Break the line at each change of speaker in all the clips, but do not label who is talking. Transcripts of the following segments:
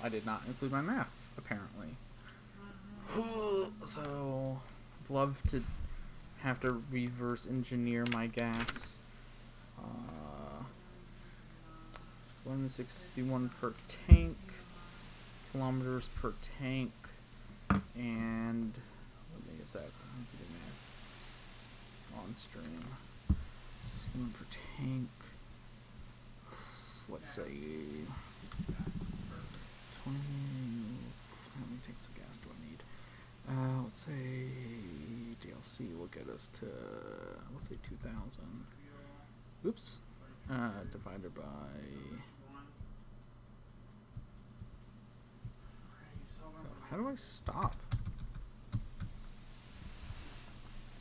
I did not include my math, apparently. So, I'd love to have to reverse engineer my gas. 161 per tank, kilometers per tank, and let me a sec. I have to do math on stream. Per tank. Let's say 20. How many tanks of gas do I need? Let's say DLC will get us to, let's say 2,000. Oops. Divided by. How do I stop?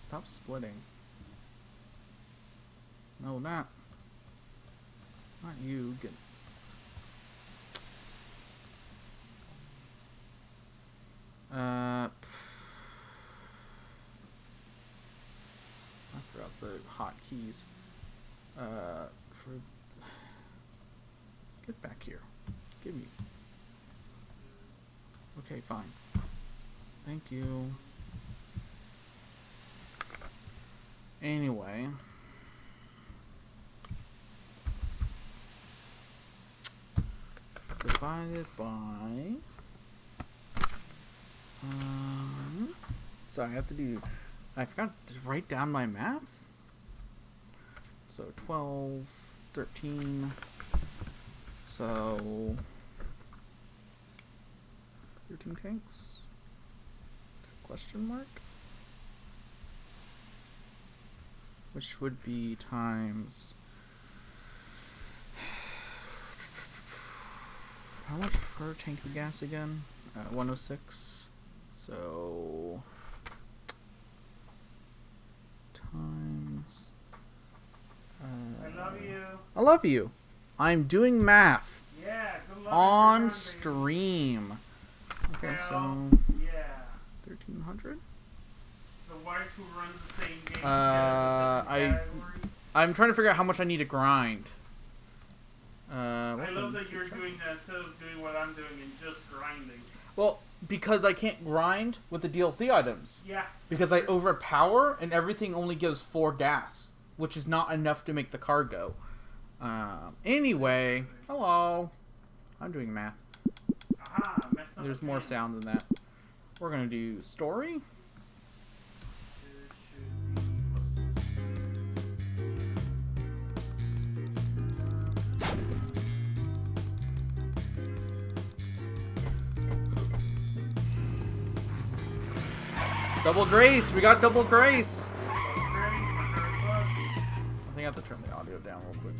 Stop splitting. No, not you. Get. I forgot the hotkeys. Get back here. Give me. Okay, fine. Thank you. Anyway. Divided by. Sorry, I forgot to write down my math. So 12, 13. So 13 tanks? Question mark? Which would be times. How much per tank of gas again? 106. So times.
I love you.
I love you. I'm doing math.
Yeah, good luck
on stream. Okay, so
yeah.
1,300.
The wife who runs the same game.
I'm trying to figure out how much I need to grind.
I love that you're doing that instead of doing what I'm doing and just grinding.
Well, because I can't grind with the DLC items.
Yeah.
Because I overpower and everything only gives 4 gas, which is not enough to make the car go. Anyway, hello. I'm doing math.
Aha, messed up.
There's more sound than that. We're gonna do story. Double grace! We got double grace! I think I have to turn the audio down real quick.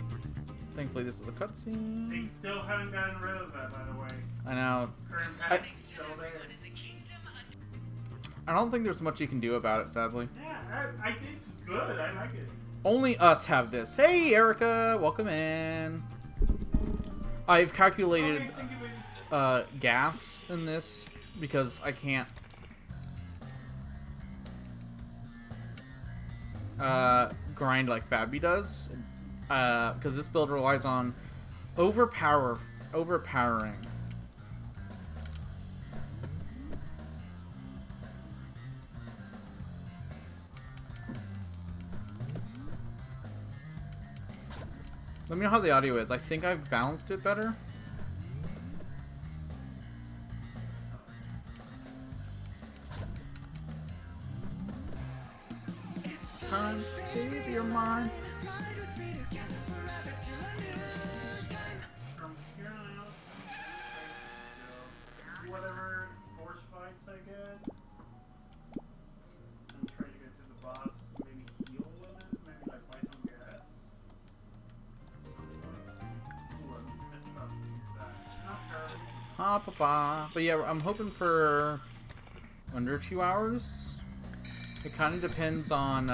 Thankfully this is a cutscene.
They still haven't gotten rid of that, by the way.
I know. I don't think there's much you can do about it, sadly.
Yeah, I think it's good. I like it.
Only us have this. Hey, Erica! Welcome in. I've calculated gas in this because I can't grind like Fabi does, because this build relies on overpowering. Let me know how the audio is. I think I've balanced it better. Time, baby, you're mine.
From here on out, whatever force fights I get, and try to get to the boss, maybe heal with it, maybe like buy some gas. Ooh, I messed up that. Not sure.
Ha, papa. But yeah, I'm hoping for under 2 hours. It kind of depends on,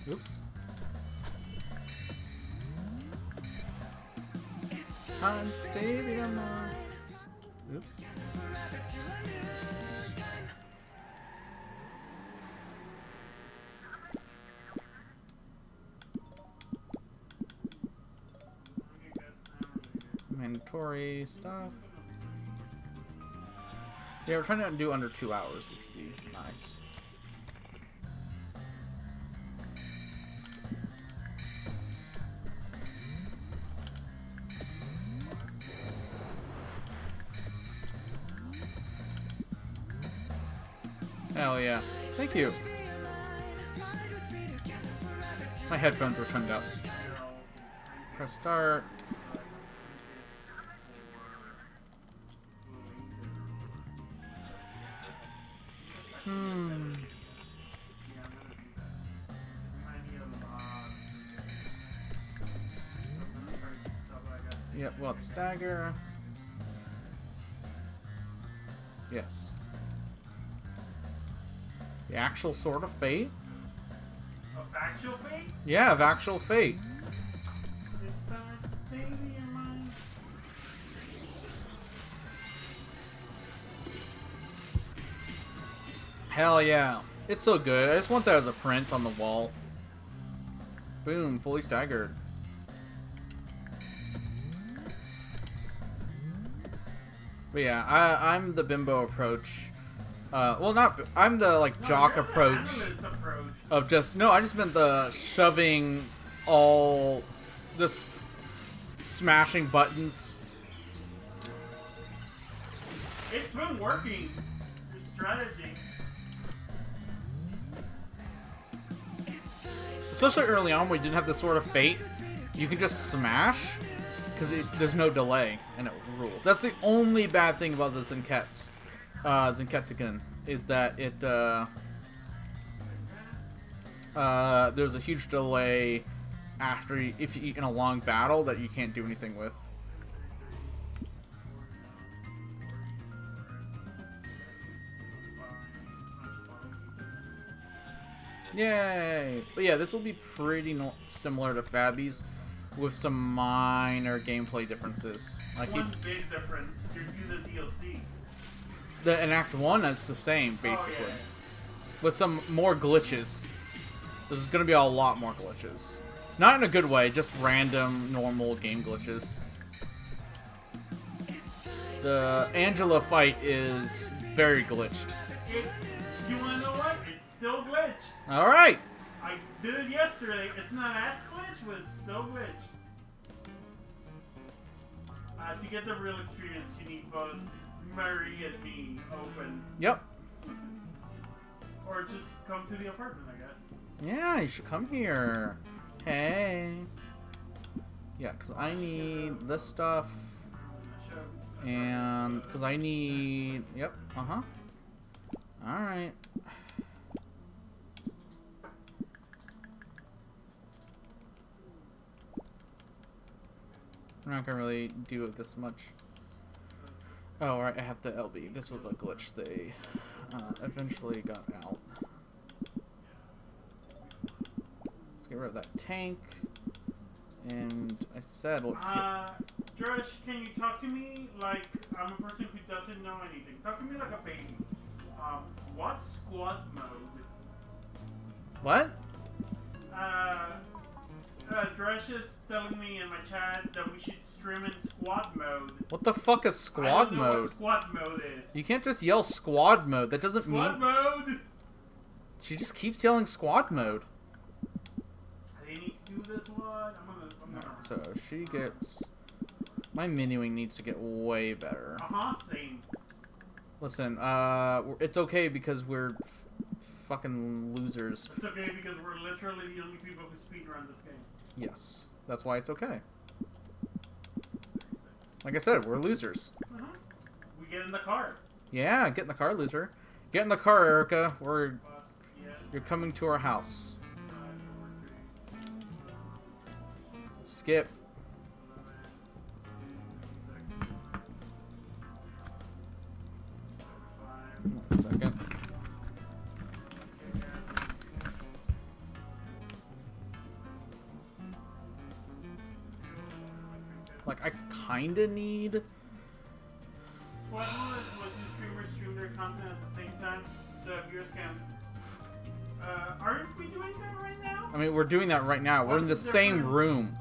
oops. Time, baby, I'm on. Oops. mandatory stuff. Yeah, we're trying to do under 2 hours, which would be nice. Hell yeah. Thank you. My headphones are turned up. Press start. Yep, we'll have to stagger. Yes. The actual Sword of Fate?
Of actual fate?
Yeah, of actual fate.
It's that baby in mine.
Hell yeah. It's so good. I just want that as a print on the wall. Boom, fully staggered. But yeah, I'm the bimbo approach. Well, not. I'm the like jock
you're the
approach
analyst approach.
of just no. I just meant the shoving all, just smashing buttons.
It's been working. Your strategy.
Especially early on, when we didn't have the Sword of Fate, you can just smash because there's no delay and it rules. That's the only bad thing about the Zenketsuken is that it there's a huge delay after if you in a long battle that you can't do anything with. Yay! But yeah, this will be pretty similar to Fabby's, with some minor gameplay differences. Like
One big difference. You do the DLC.
in Act 1, that's the same, basically.
Oh, yeah.
With some more glitches. There's going to be a lot more glitches. Not in a good way, just random, normal game glitches. The Angela fight is very glitched.
You wanna know what? It's still glitched.
Alright!
I did it yesterday. It's not as glitched, but it's still glitched. To get the real experience, you need both Murray and me open.
Yep.
Or just come to the apartment, I guess.
Yeah, you should come here. Hey. Yeah, because I need this stuff. And because I need... Yep, uh-huh. Alright. We're not gonna really do it this much. Oh, right, I have the LB. This was a glitch they eventually got out. Let's get rid of that tank. And I said, let's get...
Dresh, can you talk to me like I'm a person who doesn't know anything? Talk to me like a baby. What's squad mode?
What?
Dresh is telling me in my chat that we should stream in squad mode.
What the fuck is
I
squad
don't know
mode?
what squad mode is.
You can't just yell squad mode. That doesn't
Squad
mean...
mode?
She just keeps yelling squad mode.
I need to do this one. I'm gonna.
So she gets... My menuing needs to get way better.
Same.
Listen, it's okay because we're fucking losers.
It's okay because we're literally the only people who speedrun this game.
Yes, that's why it's okay. Like I said, we're losers.
We get in the car.
Yeah, get in the car, loser. Get in the car, Erica.
Yeah.
You're coming to our house. Skip. One second. Like, I kinda need...
Squad mode is when two streamers stream their content at the same time, so viewers can... aren't we doing that right now?
I mean, we're doing that right now. We're in the same room.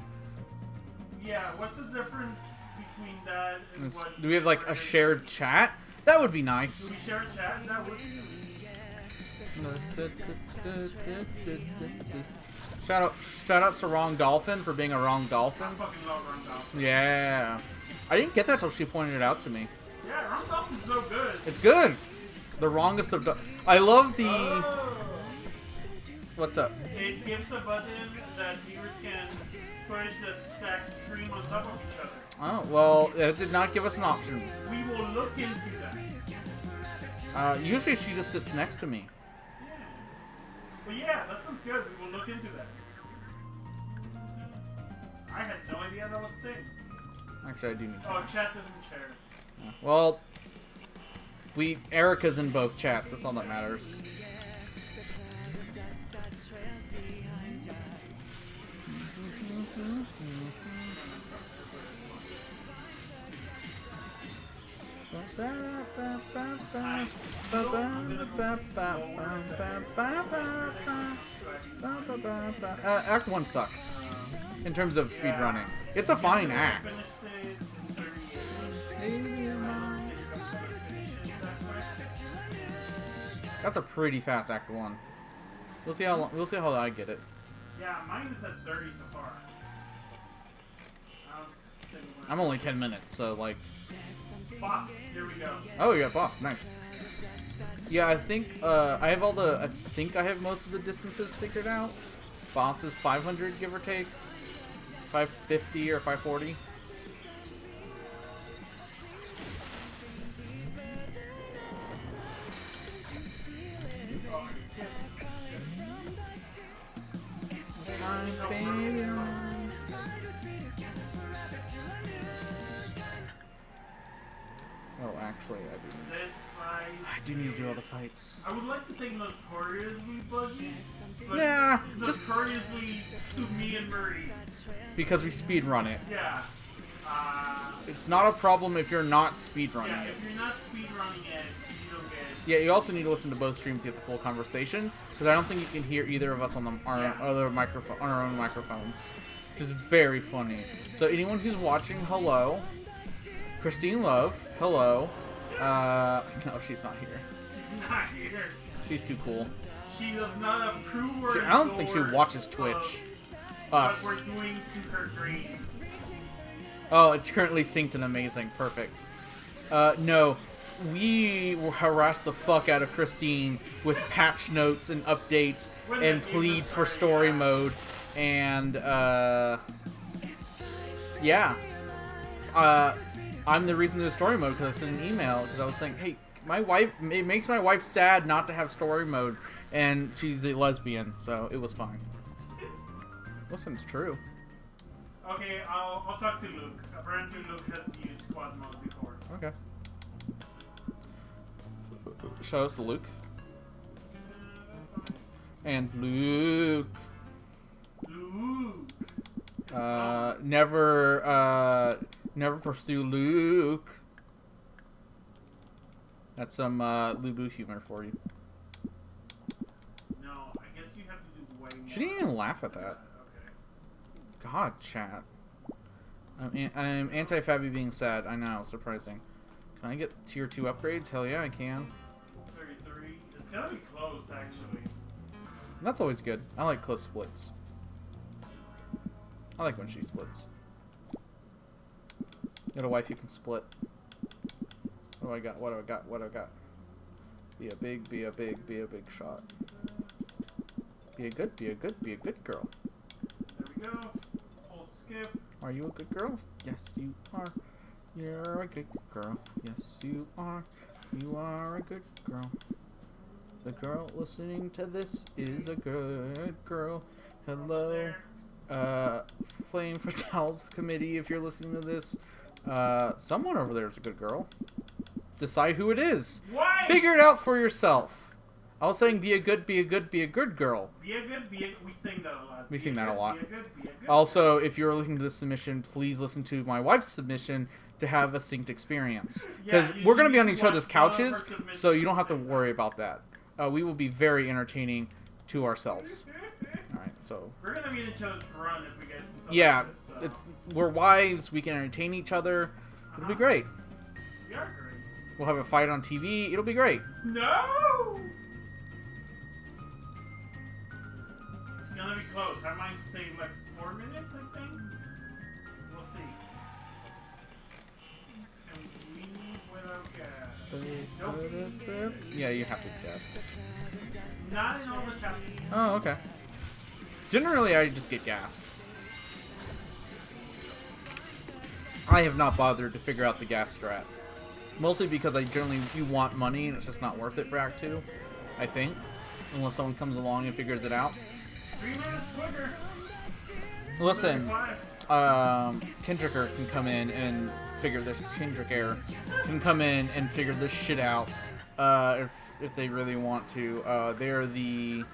Yeah, what's the difference between that is what.
Do we have like a shared chat? That would be nice.
Do we share a chat? That would.
Shout outs to Wrong Dolphin for being a wrong dolphin.
I fucking love Ron Dolphin.
Yeah. I didn't get that till she pointed it out to me.
Yeah, Ron Dolphin's so good.
It's good. The wrongest of. I love the.
Oh.
What's up?
It gives a button that viewers can push that stack stream on top of each other.
Oh well, it did not give us an option.
We will look into that.
Usually she just sits next to me.
Yeah. But yeah, that sounds good. We will look into that. I had no idea that was a thing.
Actually, I do need to.
Oh, chat doesn't share.
Well, Erica's in both chats. That's all that matters. Act 1 sucks in terms of speed running. It's a fine act. That's a pretty fast Act 1. We'll see how I get it.
Yeah, mine is at 30 so far.
I'm only 10 minutes, so like.
Boss, here we go.
Oh, you got boss, nice. Yeah, I think I think I have most of the distances figured out. Boss is 500, give or take. 550 or 540. Oh, actually, I do need to do all the fights.
I would like to say notoriously buggy, but
Nah, just
notoriously to me and Murray.
because we speed run it.
Yeah.
It's not a problem if you're not speed running
Yeah,
it.
if you're not speed running it, you don't get it.
Yeah, you also need to listen to both streams to get the full conversation, because I don't think you can hear either of us on our own microphones, which is very funny. So anyone who's watching, hello. Christine Love, hello. No, she's not here.
Not here.
She's too cool.
She does not approve or
I don't think she
endorse
watches
of
Twitch.
What
Us.
we're doing to her dreams.
Oh, it's currently synced and amazing. Perfect. No. We harass the fuck out of Christine with patch notes and updates and pleads for story mode. And, yeah. I'm the reason there's story mode because I sent an email because I was saying, hey, it makes my wife sad not to have story mode, and she's a lesbian, so it was fine. Listen, it's true.
Okay, I'll talk to Luke. Apparently Luke has used squad mode before.
Okay. Shout out to Luke. And Luke.
Luke.
Never pursue Luke. That's some Lubu humor for you.
No, I guess you have to do way more.
She didn't even laugh at that.
Okay.
God, chat. I'm anti-Fabi being sad. I know, surprising. Can I get tier 2 upgrades? Hell yeah, I can.
33. It's gonna be close, actually.
That's always good. I like close splits. I like when she splits. Got a wife you can split. What do I got? What do I got? What do I got? Be a big shot. Be a good girl.
There we go. Hold skip.
Are you a good girl? Yes, you are. You're a good girl. Yes, you are. You are a good girl. The girl listening to this is a good girl. Hello. Flame for Towels Committee, if you're listening to this. Someone over there is a good girl. Decide who it is.
Why?
Figure it out for yourself. I was saying be a good girl.
Be a good, we sing that a lot.
We sing that a lot.
Be a good
Also, if you're listening to this submission, please listen to my wife's submission to have a synced experience. Because
Yeah,
we're going to
you
be on
need
each
to
other's
watch all of
couches,
her submissions
so you don't have to
at the same
worry about that. We will be very entertaining to ourselves. Alright, so...
We're gonna be in each other's run if we get something
Yeah,
good, so.
we're wives, we can entertain each other. It'll be great.
We are great.
We'll have a fight on TV. It'll be great.
No! It's gonna be close. I might say like 4 minutes, I think. We'll see. And we leave without gas.
Yeah, you have to guess.
Not in all the chapters.
Oh, okay. Generally, I just get gas. I have not bothered to figure out the gas strat. Mostly because you want money and it's just not worth it for Act 2, I think. Unless someone comes along and figures it out.
3 minutes quicker.
Listen,
35.
Kendricker can come in and figure this. Kendrick Air can come in and figure this shit out. If they really want to. They're the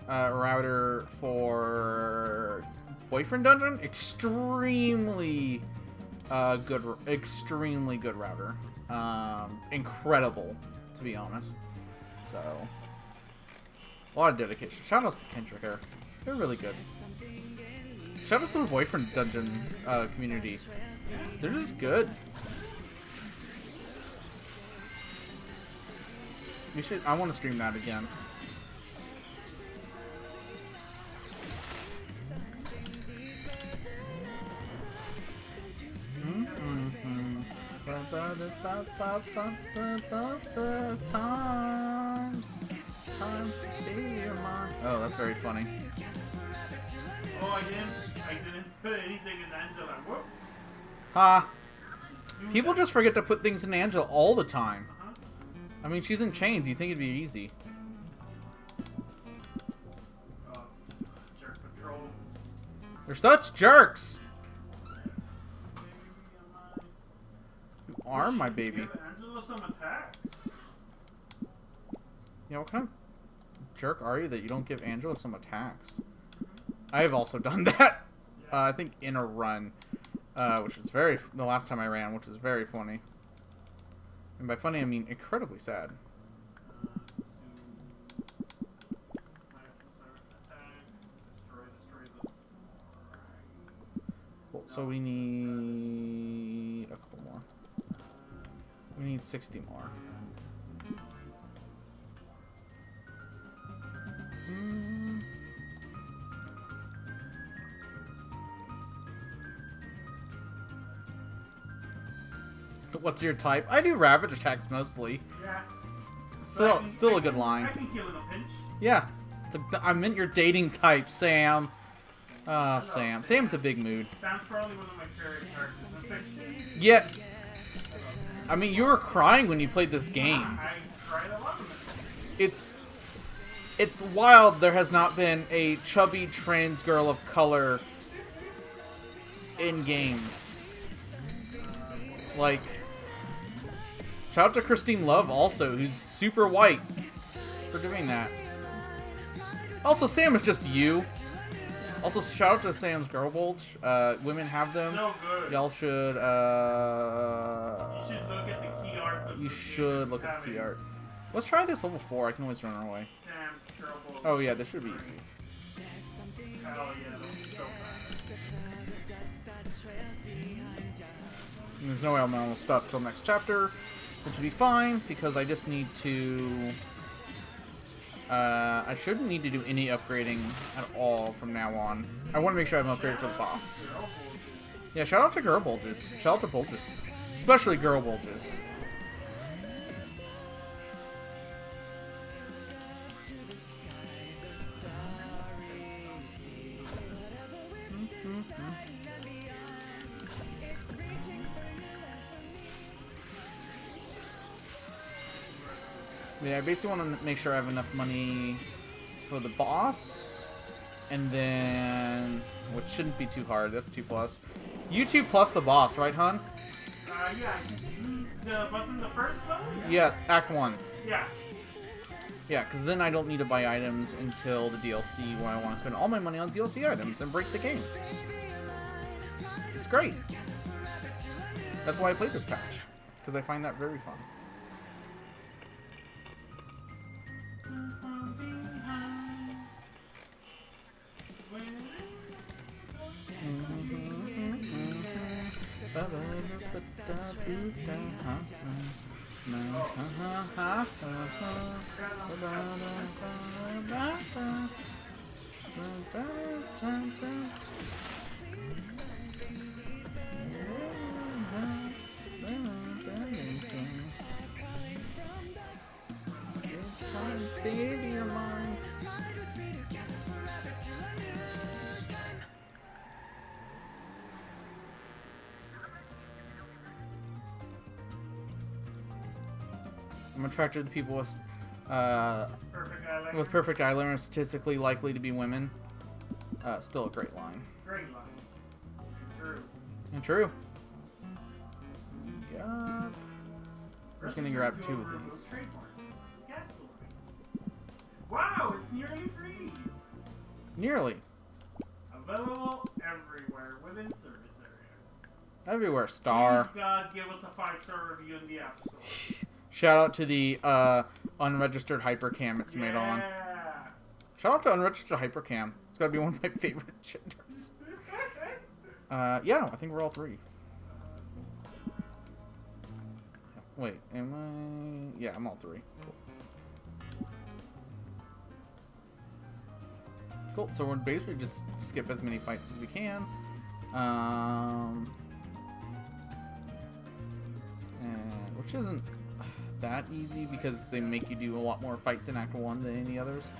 router for Boyfriend Dungeon. Extremely good router. Incredible, to be honest. So, a lot of dedication. Shoutouts to Kendrick Air. They're really good. Shoutouts to the Boyfriend Dungeon community. They're just good. I want to stream that again. Oh, that's very funny.
Oh, I didn't put anything in Angela. Whoops.
Ha! People just forget to put things in Angela all the time. I mean, she's in chains. You think it'd be easy.
Jerk patrol.
They're such jerks! You are my baby.
Give Angela some attacks.
Yeah, what kind of jerk are you that you don't give Angela some attacks? I have also done that. I think in a run, which was the last time I ran, which was very funny. And by funny, I mean incredibly sad. Cool. So we need a couple more. We need 60 more. What's your type? I do ravage attacks mostly.
Yeah.
Still a good line.
I can heal in a pinch.
Yeah. I meant your dating type, Sam. Sam. Sam's a big mood.
Sam's probably one of my favorite characters in fiction.
Yeah. I mean, you were crying when you played this game.
I cried a lot of it.
It's wild there has not been a chubby trans girl of color in games. Like, shout out to Christine Love also, who's super white for doing that. Also, Sam is just you. Also, shout out to Sam's Girl Bulge. Women have them.
So good.
Y'all should,
You should look at the key art.
You should look at the key art. Let's try this level 4. I can always run away.
Sam's Girl Bulge.
Oh yeah, this should be easy.
Hell yeah, that'll be so fast.
And there's no elemental stuff till next chapter, which will be fine because I just need to. I shouldn't need to do any upgrading at all from now on. I want to make sure I'm upgraded for the boss. Yeah, shout out to girl bulges. Shout out to bulges, especially girl bulges. Yeah, I basically want to make sure I have enough money for the boss, and then, which shouldn't be too hard, that's 2 plus. You 2 plus the boss, right, hun?
Yeah, the button, the first level?
Yeah, Act 1.
Yeah.
Yeah, because then I don't need to buy items until the DLC when I want to spend all my money on DLC items and break the game. It's great. That's why I played this patch, because I find that very fun. Baby, you're mine. I'm attracted to people with
Perfect eyeliner.
with perfect eyeliner, statistically likely to be women. Still a great line.
Great line. True.
And true. Yeah. I'm just gonna grab 2 of these.
Wow, it's nearly free.
Nearly.
Available everywhere within service area.
Everywhere. Star.
Please, God, give us a 5-star review in the App Store.
Shout out to the unregistered hypercam it's made on.
Yeah.
Shout out to unregistered hypercam. It's gotta be one of my favorite genders. Yeah, I think we're all 3. Wait, am I? Yeah, I'm all 3. Cool. Cool. So we're basically just skip as many fights as we can. And, which isn't that easy because they make you do a lot more fights in Act 1 than any others.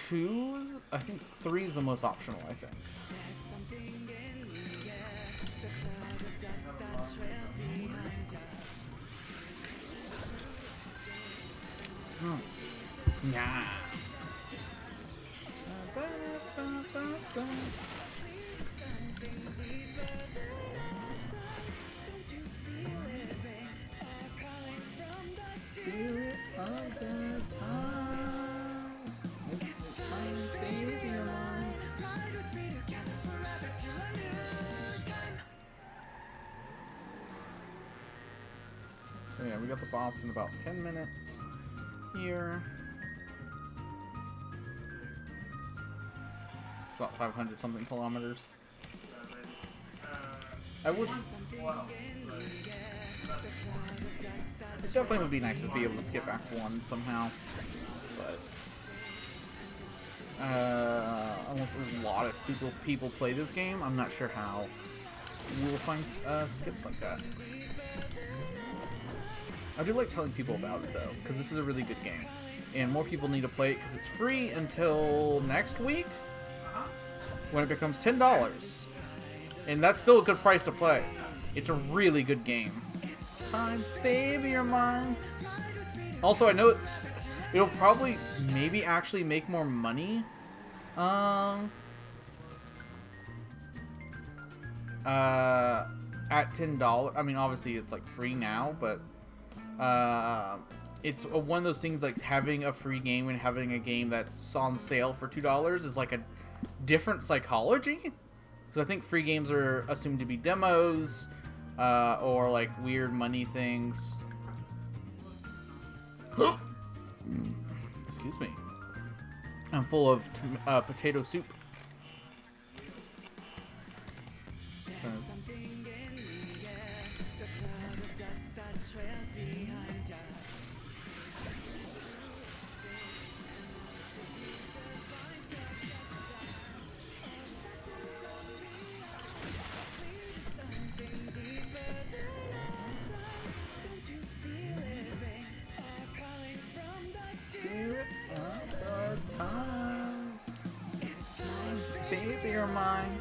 2, I think 3 is the most optional, I think. Nah. Spirit of the times. It's time, baby, you're mine. So yeah, we got the boss in about 10 minutes here. It's about 500 something kilometers. I wish.
Wow.
It definitely would be nice to be able to skip Act 1 somehow, but unless there's a lot of people play this game, I'm not sure how we'll find skips like that. I do like telling people about it though, because this is a really good game, and more people need to play it because it's free until next week when it becomes $10, and that's still a good price to play. It's a really good game. Time, baby, you're mine. Also, I know it'll probably maybe actually make more money. At $10. I mean, obviously it's like free now, but it's one of those things like having a free game and having a game that's on sale for $2 is like a different psychology. Because I think free games are assumed to be demos. Or like weird money things. Excuse me. I'm full of potato soup. Spirit of the times. It's time, baby, you're mine.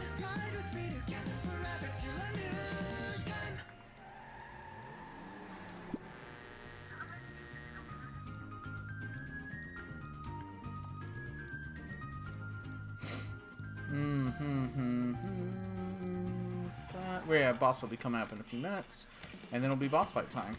Yeah, boss will be coming up in a few minutes, and then it'll be boss fight time.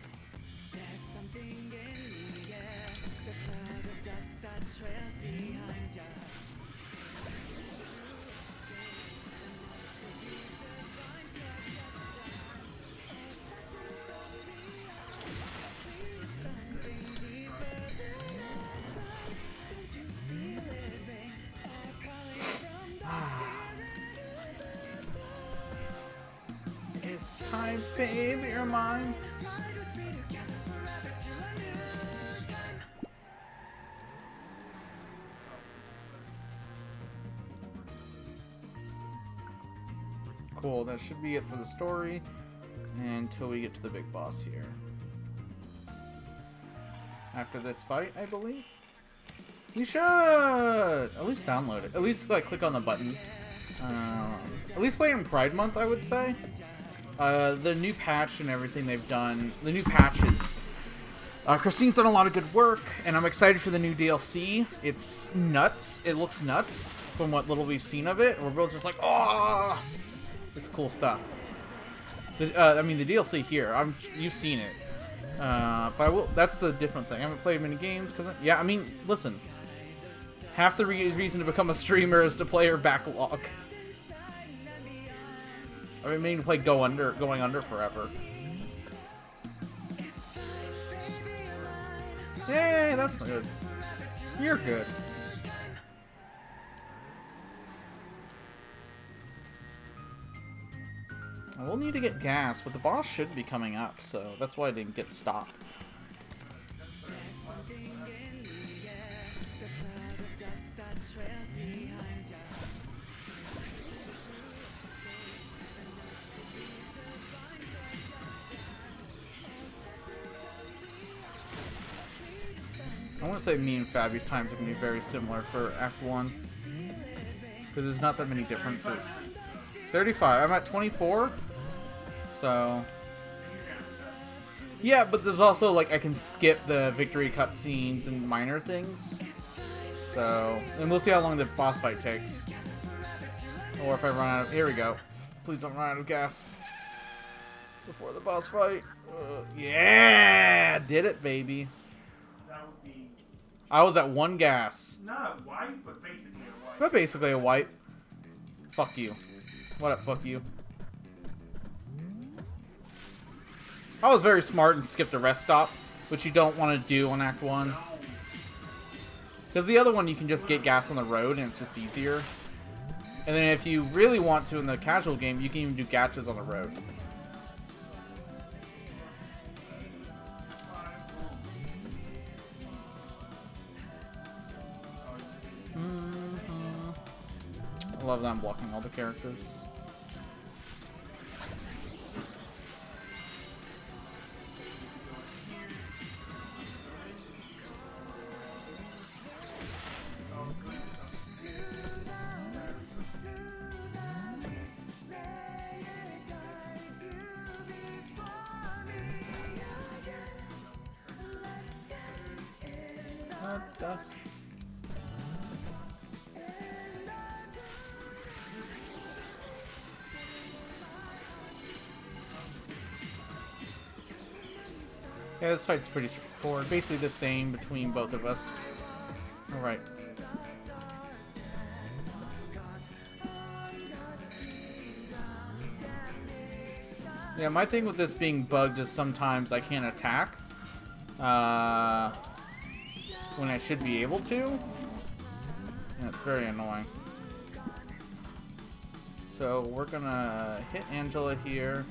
It's time, baby, you're mine. Cool, that should be it for the story until we get to the big boss here. After this fight, I believe. We should at least download it. At least like click on the button. At least play it in Pride Month, I would say. The new patch and everything they've done, the new patches. Christine's done a lot of good work, and I'm excited for the new DLC. It's nuts. It looks nuts from what little we've seen of it. We're both just like, oh, it's cool stuff. I mean, the DLC here, you've seen it. But I will. That's the different thing. I haven't played many games because, yeah, I mean, listen. Half the reason to become a streamer is to play your backlog. I mean, maybe play going under forever. Yay, that's good. You're good. We'll need to get gas, but the boss should be coming up, so that's why I didn't get stopped. I want to say me and Fabi's times are going to be very similar for Act 1. Because there's not that many differences. 35. I'm at 24. So... yeah, but there's also, like, I can skip the victory cutscenes and minor things. So... and we'll see how long the boss fight takes. Or if I run out of... here we go. Please don't run out of gas. Before the boss fight. Yeah! Did it, baby. I was at 1 gas.
Not a wipe, but basically a wipe.
But basically a wipe. Fuck you. What up, fuck you? I was very smart and skipped a rest stop, which you don't want to do on Act 1. Because the other one you can just get gas on the road and it's just easier. And then if you really want to in the casual game, you can even do gachas on the road. I love that I'm blocking all the characters. Dust. Yeah, this fight's pretty straightforward. Basically the same between both of us. Alright. Yeah, my thing with this being bugged is sometimes I can't attack. When I should be able to. And it's very annoying. So we're gonna hit Angela here.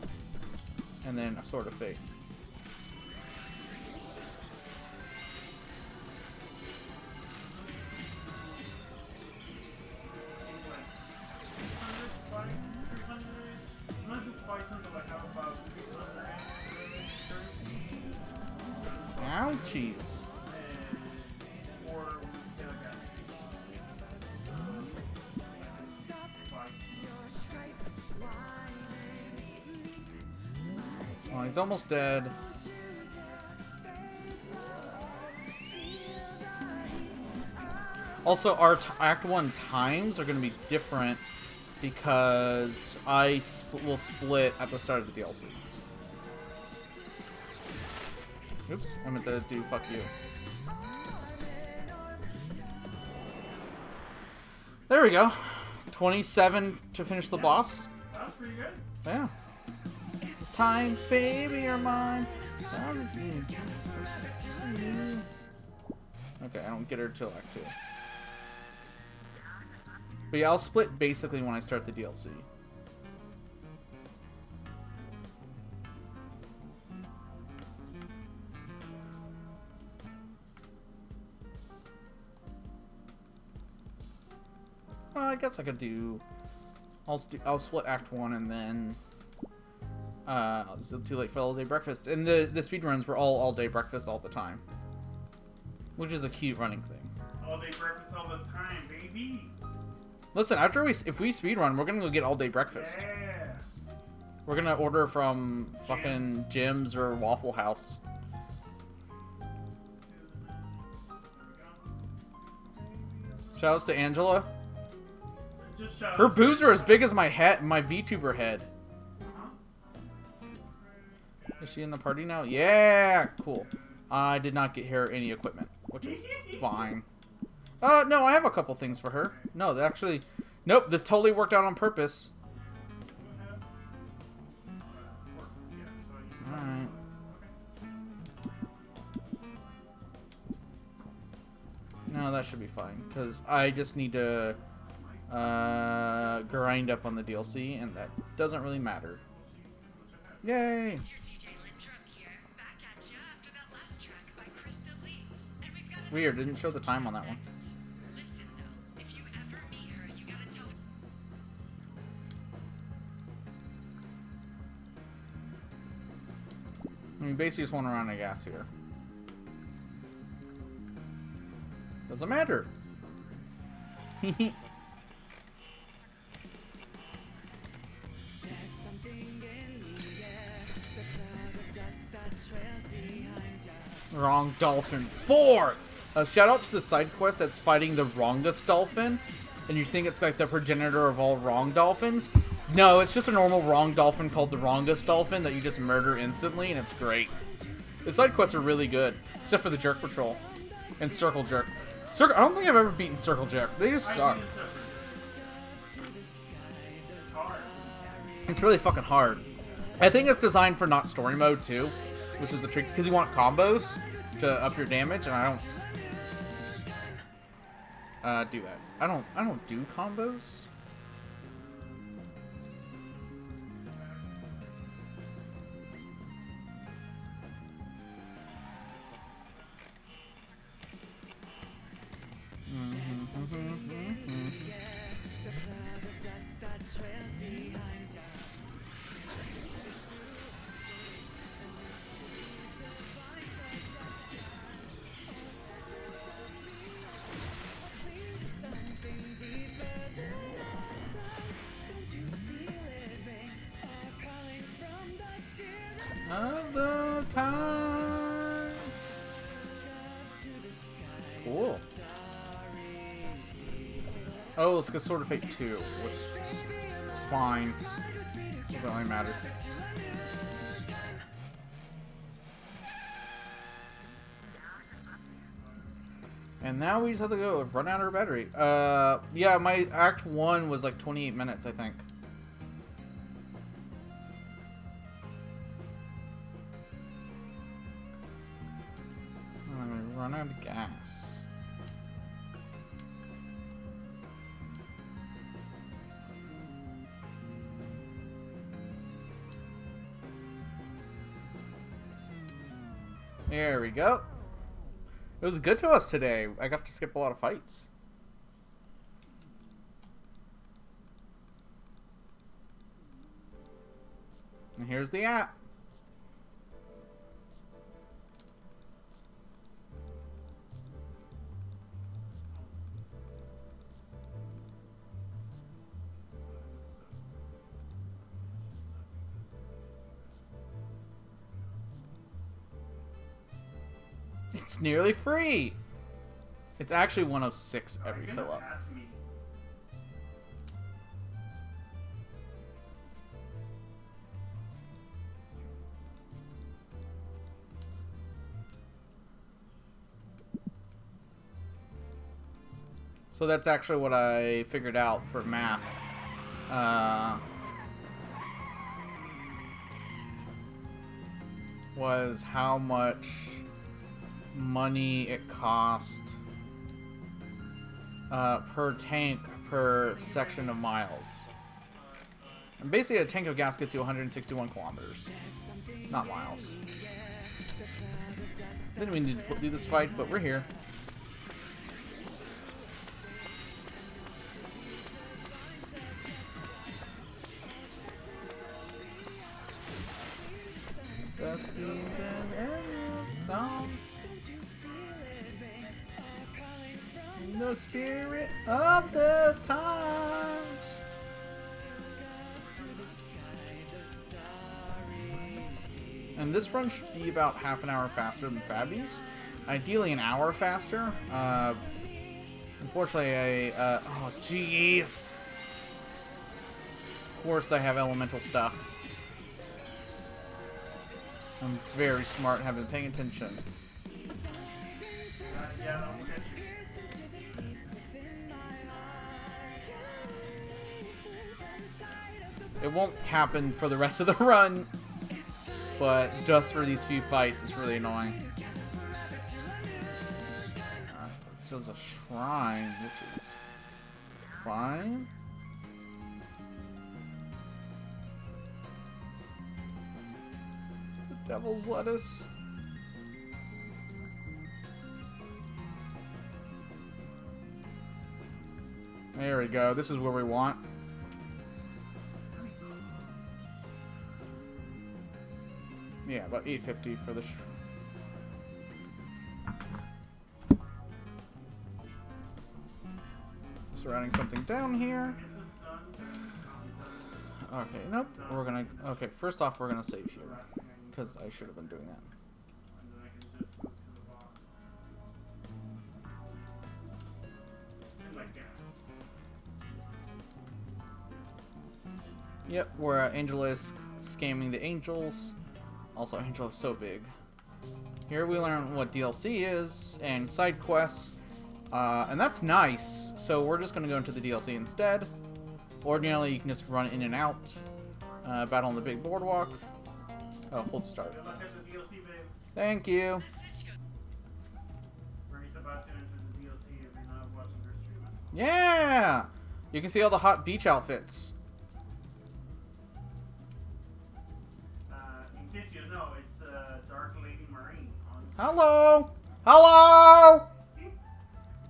And then a Sword of Fate. Ouchies. Oh, he's almost dead. Also, our Act 1 times are going to be different because I will split at the start of the DLC. Oops, I meant to do fuck you. There we go. 27 to finish the boss.
That was pretty good.
Yeah. It's time, baby, you're mine. Okay, I don't get her till Act 2. But yeah, I'll split basically when I start the DLC. I guess I could do. I'll split Act 1 and then. It's too late for all day breakfast. And the speed runs were all day breakfast all the time, which is a cute running thing.
All day breakfast all the time, baby.
Listen, if we speed run, we're gonna go get all day breakfast.
Yeah.
We're gonna order from fucking Jim's or Waffle House. Shouts to Angela.
Just shout
Her
out.
boobs are as big as my head, my VTuber head. Is she in the party now? Yeah, cool. I did not get her any equipment, which is fine. No, I have a couple things for her. No, actually, nope. This totally worked out on purpose. All right. No, that should be fine because I just need to grind up on the DLC, and that doesn't really matter. Yay!
It's your DJ Lindrum here, back at ya after that last track by Krista Lee. And we've got another
Weird, didn't show the time on that one.
next. Listen though, if you ever meet her, you gotta tell
I mean, basically just want to run out of gas here. Doesn't matter. Wrong Dolphin 4! A shout out to the side quest that's fighting the wrongest dolphin. And you think it's like the progenitor of all wrong dolphins. No, it's just a normal wrong dolphin called the wrongest dolphin that you just murder instantly, and it's great. The side quests are really good, except for the Jerk Patrol and Circle Jerk. I don't think I've ever beaten Circle Jerk. They just suck.
It's hard.
It's really fucking hard. I think it's designed for not story mode too, which is the trick because you want combos to up your damage, and I don't do that. I don't do combos. Other times. Cool. Oh, let's get Sword of Fate 2, which is fine. Doesn't really matter. And now we just have to go run out our battery. Yeah, my Act 1 was like 28 minutes, I think. I'm gonna run out of gas. There we go. It was good to us today. I got to skip a lot of fights. And here's the app. It's nearly free. It's actually 106 every
You're
fill
gonna
up.
ask me.
So that's actually what I figured out for math. Was how much money it cost per tank per section of miles. And basically a tank of gas gets you 161 kilometers. Not miles. Didn't mean to do this fight, but we're here. the spirit of the times. And this run should be about half an hour faster than Fabby's. Ideally an hour faster. Unfortunately, oh jeez. Of course I have elemental stuff. I'm very smart and have been paying attention.
Yeah, I'll get you.
It won't happen for the rest of the run, but just for these few fights, it's really annoying. So there's a shrine, which is fine. The devil's lettuce. There we go. This is where we want. Yeah, about 850 for the surrounding something down here. Okay, nope. We're gonna. Okay, first off, we're gonna save here because I should have been doing that.
And then I can just move to the box. And like gas.
Yep, where Angel is scamming the angels. Also, Angel is so big. Here we learn what DLC is and side quests, and that's nice. So we're just gonna go into the DLC instead. Ordinarily, you can just run in and out, battle on the big boardwalk. Oh, hold start.
Good luck at the DLC, babe.
Thank you.
Bernie's about to enter the DLC if you're not watching her stream it.
Yeah, you can see all the hot beach outfits.
In case you know, it's Dark Lady Marine on.
Hello, hello.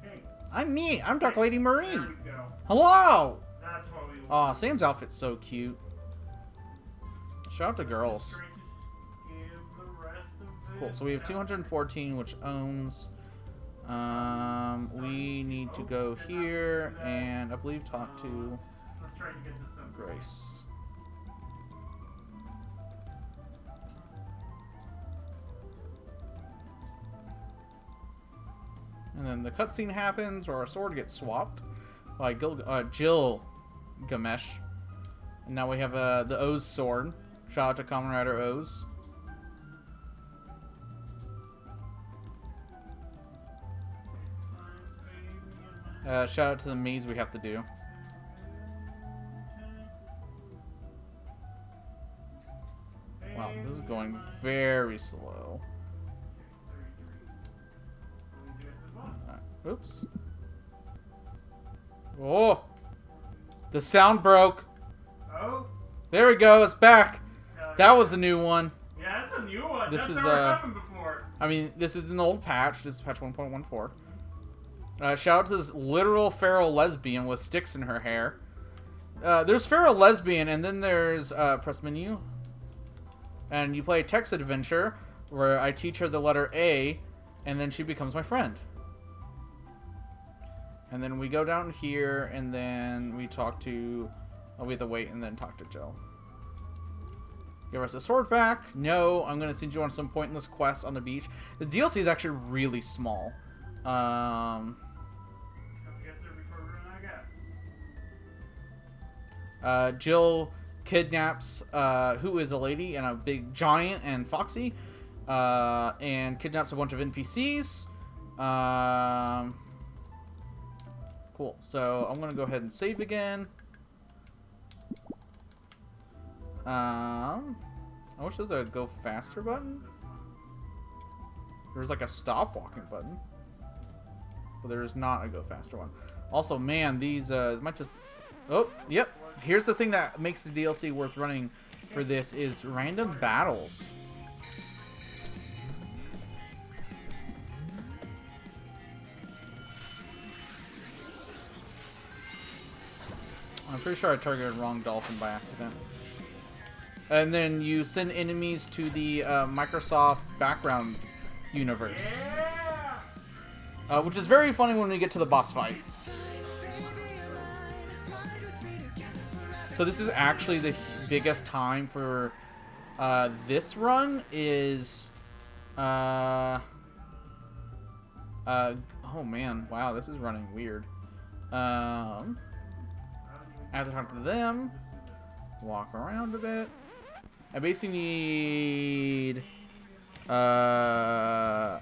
Hey,
I'm me. I'm Dark Lady
there
Marine.
we go.
Hello.
That's what we
Aw,
want.
Sam's outfit's so cute. Shout out to girls.
Trying to give the rest of
Cool.
it
So we have
out.
214, which owns. We need to go here and I believe talk to
Let's try to get this done.
Grace. And then the cutscene happens where our sword gets swapped by Jill Gamesh. And now we have the O's sword. Shout out to Kamen Rider O's. Shout out to the maze we have to do. Wow, this is going very slow. Alright, oops. Oh! The sound broke.
Oh,
There we go, it's back.
hell
That
yeah.
was a new one.
Yeah, that's a new one.
This
That's
is,
never happened before.
I mean, this is an old patch. This is patch 1.14. Shout out to this literal feral lesbian with sticks in her hair. There's feral lesbian, and then there's press menu. And you play a text adventure where I teach her the letter A, and then she becomes my friend. And then we go down here, and then we talk to... Oh, we have to wait and then talk to Jill. Give us a sword back. No, I'm going to send you on some pointless quest on the beach. The DLC is actually really small.
Have to get there before we run out of gas.
Jill kidnaps who is a lady and a big giant and foxy, and kidnaps a bunch of NPCs. Cool. So I'm gonna go ahead and save again. I wish there was a go faster button. There's like a stop walking button, but there is not a go faster one. Also, man, these might just. Oh, yep. Here's the thing that makes the DLC worth running for this is random battles. I'm pretty sure I targeted wrong dolphin by accident. And then you send enemies to the Microsoft background universe. which is very funny when we get to the boss fight. So this is actually the biggest time for this run is oh man, wow, this is running weird. I have to talk to them, walk around a bit. I basically need I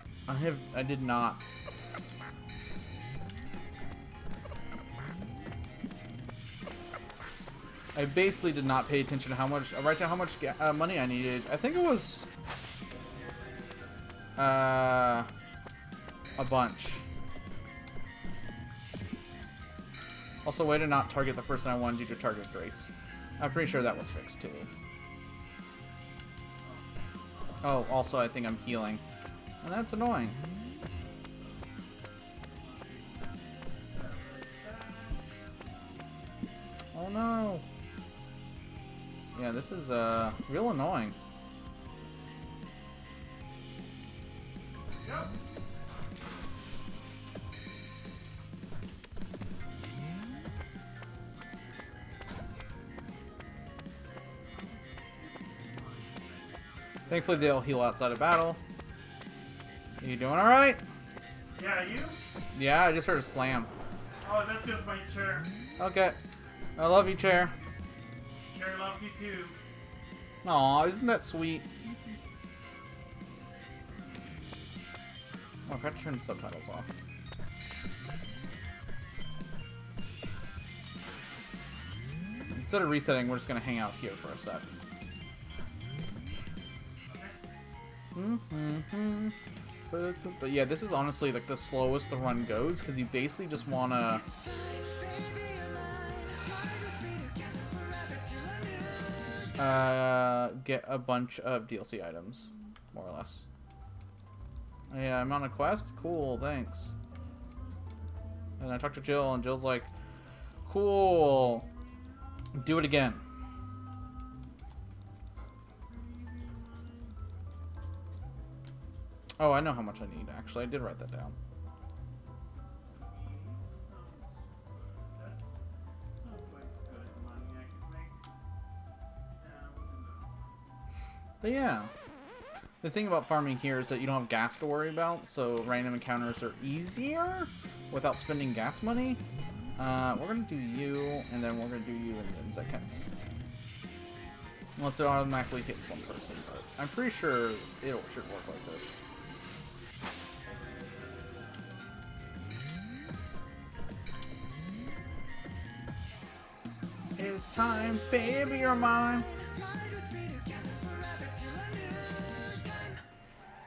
did not. I basically did not pay attention to how much, right down how much money I needed. I think it was a bunch. Also, way to not target the person I wanted you to target, Grace. I'm pretty sure that was fixed too. Oh, also I think I'm healing. And that's annoying. Oh no. Yeah, this is real annoying.
Yep.
Thankfully they'll heal outside of battle. You doing alright?
Yeah, you?
Yeah, I just heard a slam.
Oh, that's just my chair.
Okay. I love you, chair.
Chair loves you too.
Aw, isn't that sweet? Oh, I forgot to turn the subtitles off. Instead of resetting, we're just gonna hang out here for a sec. But yeah, this is honestly like the slowest the run goes because you basically just wanna get a bunch of DLC items, more or less. Yeah, I'm on a quest? Cool, thanks. And I talked to Jill, and Jill's like, cool, do it again. Oh, I know how much I need, actually. I did write that down.
Sounds like good money I could make.
But yeah, the thing about farming here is that you don't have gas to worry about, so random encounters are easier without spending gas money. We're gonna do you, and then we're gonna do you, and then seconds. Unless it automatically hits one person, but I'm pretty sure it should work like this. It's time, baby, you're mine.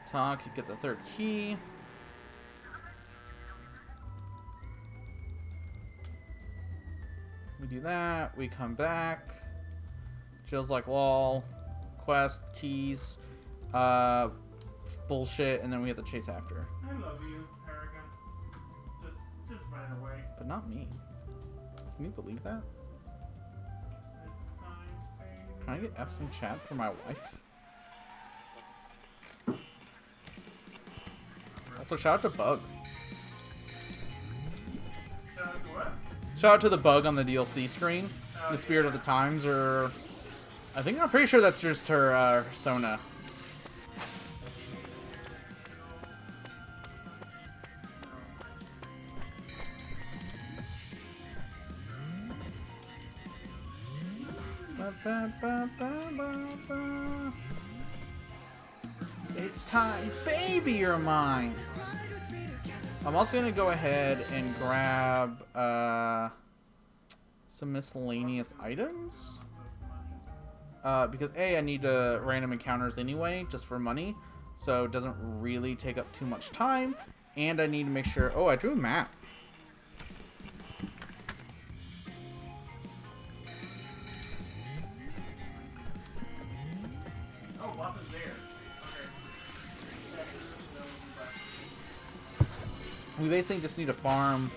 Talk, you get the third key. We do that, we come back. Jill's like, lol, quest, keys, bullshit, and then we have to chase after.
I love you, Aragon. Just right away.
But not me. Can you believe that?
It's time, baby.
Can I get F's in chat for my wife? Also, shout out to Bug.
Shout out to what?
Shout out to the Bug on the DLC screen. The Spirit of the Times, or I think I'm pretty sure that's just her Sona. It's time, baby, you're mine. I'm also gonna go ahead and grab some miscellaneous items because A, I need random encounters anyway, just for money, so it doesn't really take up too much time, and I need to make sure. Oh, I drew a map.
Oh, Watson's there. Okay.
We basically just need to farm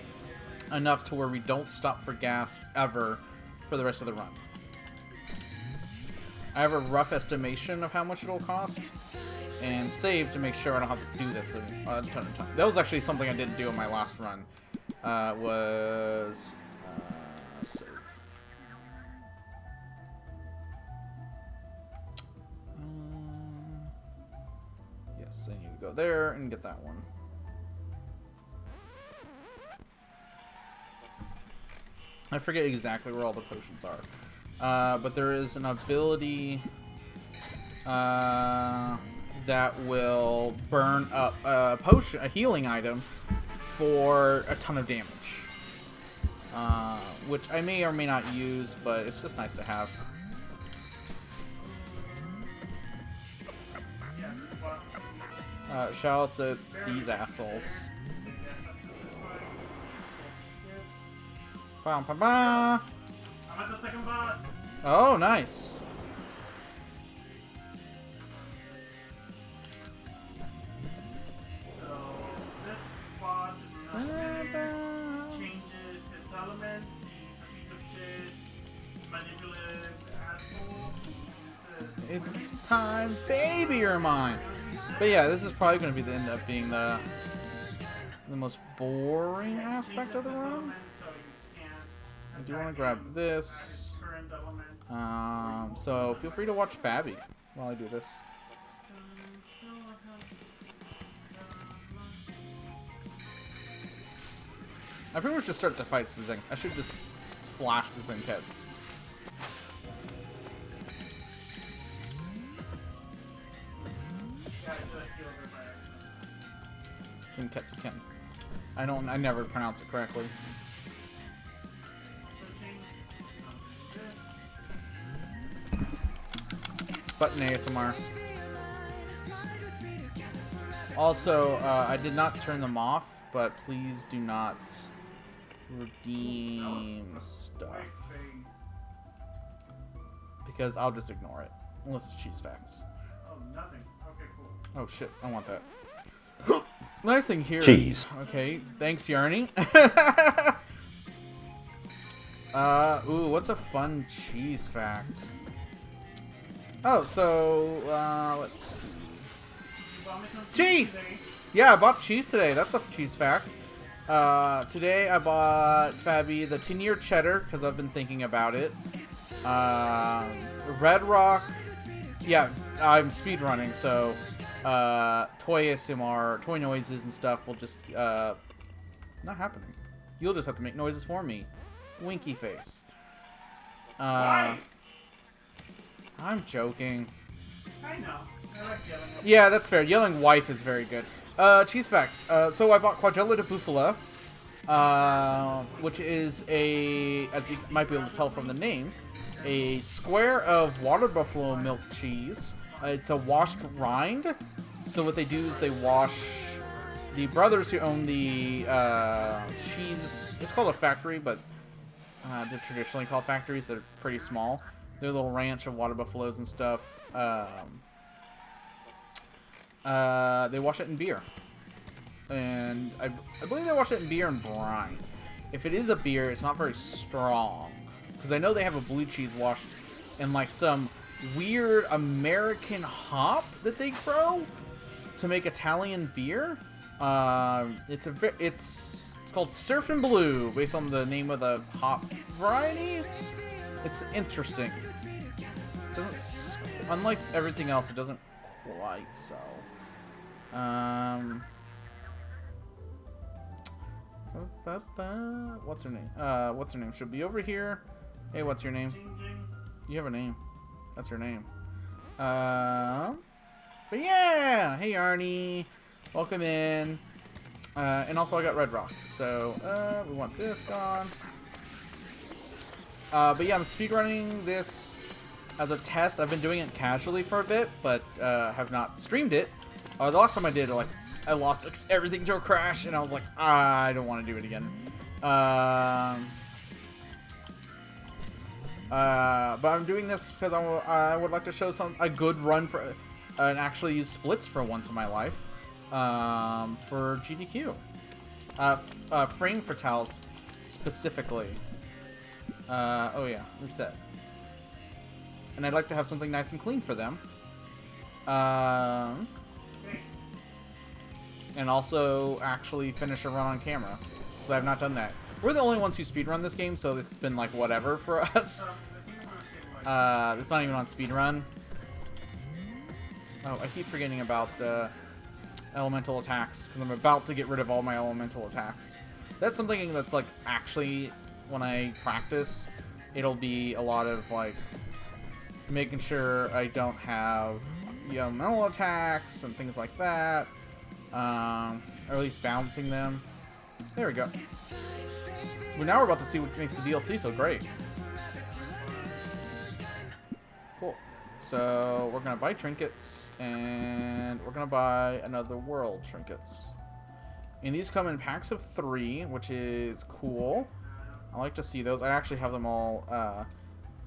enough to where we don't stop for gas ever for the rest of the run. I have a rough estimation of how much it'll cost, and save to make sure I don't have to do this a ton of time. That was actually something I didn't do in my last run. Was save. Yes, I need to go there and get that one. I forget exactly where all the potions are. But there is an ability that will burn up a potion, a healing item, for a ton of damage. Which I may or may not use, but it's just nice to have. Shout out to these assholes. Ba ba ba.
I'm at the second boss.
Oh, nice.
So this boss is nothing. Changes its element. He's a piece of shit, manipulative asshole who uses.
It's time, baby, you're mine. But yeah, this is probably going to be the end up being the most boring aspect of the run. I do want to grab this. So feel free to watch Fabby while I do this. I pretty much just start the fights to Zen. I should just flash the Zenkets. Zenketsuken. I never pronounce it correctly. Button ASMR. Also, I did not turn them off, but please do not redeem stuff. Because I'll just ignore it. Unless it's cheese facts.
Oh, nothing. Okay, cool.
Oh shit, I want that. Nice thing here.
Cheese.
Okay, thanks, Yarny. Ooh, what's a fun cheese fact? Oh, so, let's see. Cheese! Yeah, I bought cheese today. That's a cheese fact. Today I bought Fabby the 10-year cheddar, because I've been thinking about it. Red Rock. Yeah, I'm speedrunning, so toy ASMR, toy noises and stuff will just, not happening. You'll just have to make noises for me. Winky face.
Why?
I'm joking.
I know. I like yelling at
Yeah, that's fair. Yelling wife is very good. Cheese fact. So I bought Quadrilla de Bufala, which is a, as you might be able to tell from the name, a square of water buffalo milk cheese. It's a washed rind. So what they do is they wash. The brothers who own the cheese, it's called a factory, but they're traditionally called factories. They're pretty small. They're a little ranch of water buffaloes and stuff. They wash it in beer. And I believe they wash it in beer and brine. If it is a beer, it's not very strong. Because I know they have a blue cheese washed in like some weird American hop that they grow to make Italian beer. It's called Surfin' Blue, based on the name of the hop variety. It's interesting. Unlike everything else, it doesn't quite sell. What's her name? What's her name? Should be over here. Hey, what's your name?
Jing Jing.
You have a name. That's her name. But yeah! Hey, Arnie. Welcome in. And also I got Red Rock. So, we want this gone. But yeah, I'm speedrunning this as a test. I've been doing it casually for a bit, but have not streamed it. The last time I did, like, I lost everything to a crash, and I was like, I don't want to do it again. But I'm doing this because I would like to show a good run for and actually use splits for once in my life for GDQ. Frame fatales specifically. Oh yeah, reset. and I'd like to have something nice and clean for them. Um,
Okay.
and also actually finish a run on camera, because I have not done that. We're the only ones who speedrun this game, so it's been like whatever for us.
I think I'm gonna say like.
It's not even on speedrun. Oh, I keep forgetting about elemental attacks, because I'm about to get rid of all my elemental attacks. That's something that's like actually, when I practice, it'll be a lot of like making sure I don't have elemental attacks and things like that, or at least balancing them. There we go. Well, now we're about to see what makes the DLC so great. Cool. So we're gonna buy trinkets, and we're gonna buy another world trinkets. And these come in packs of 3, which is cool. I like to see those. I actually have them all,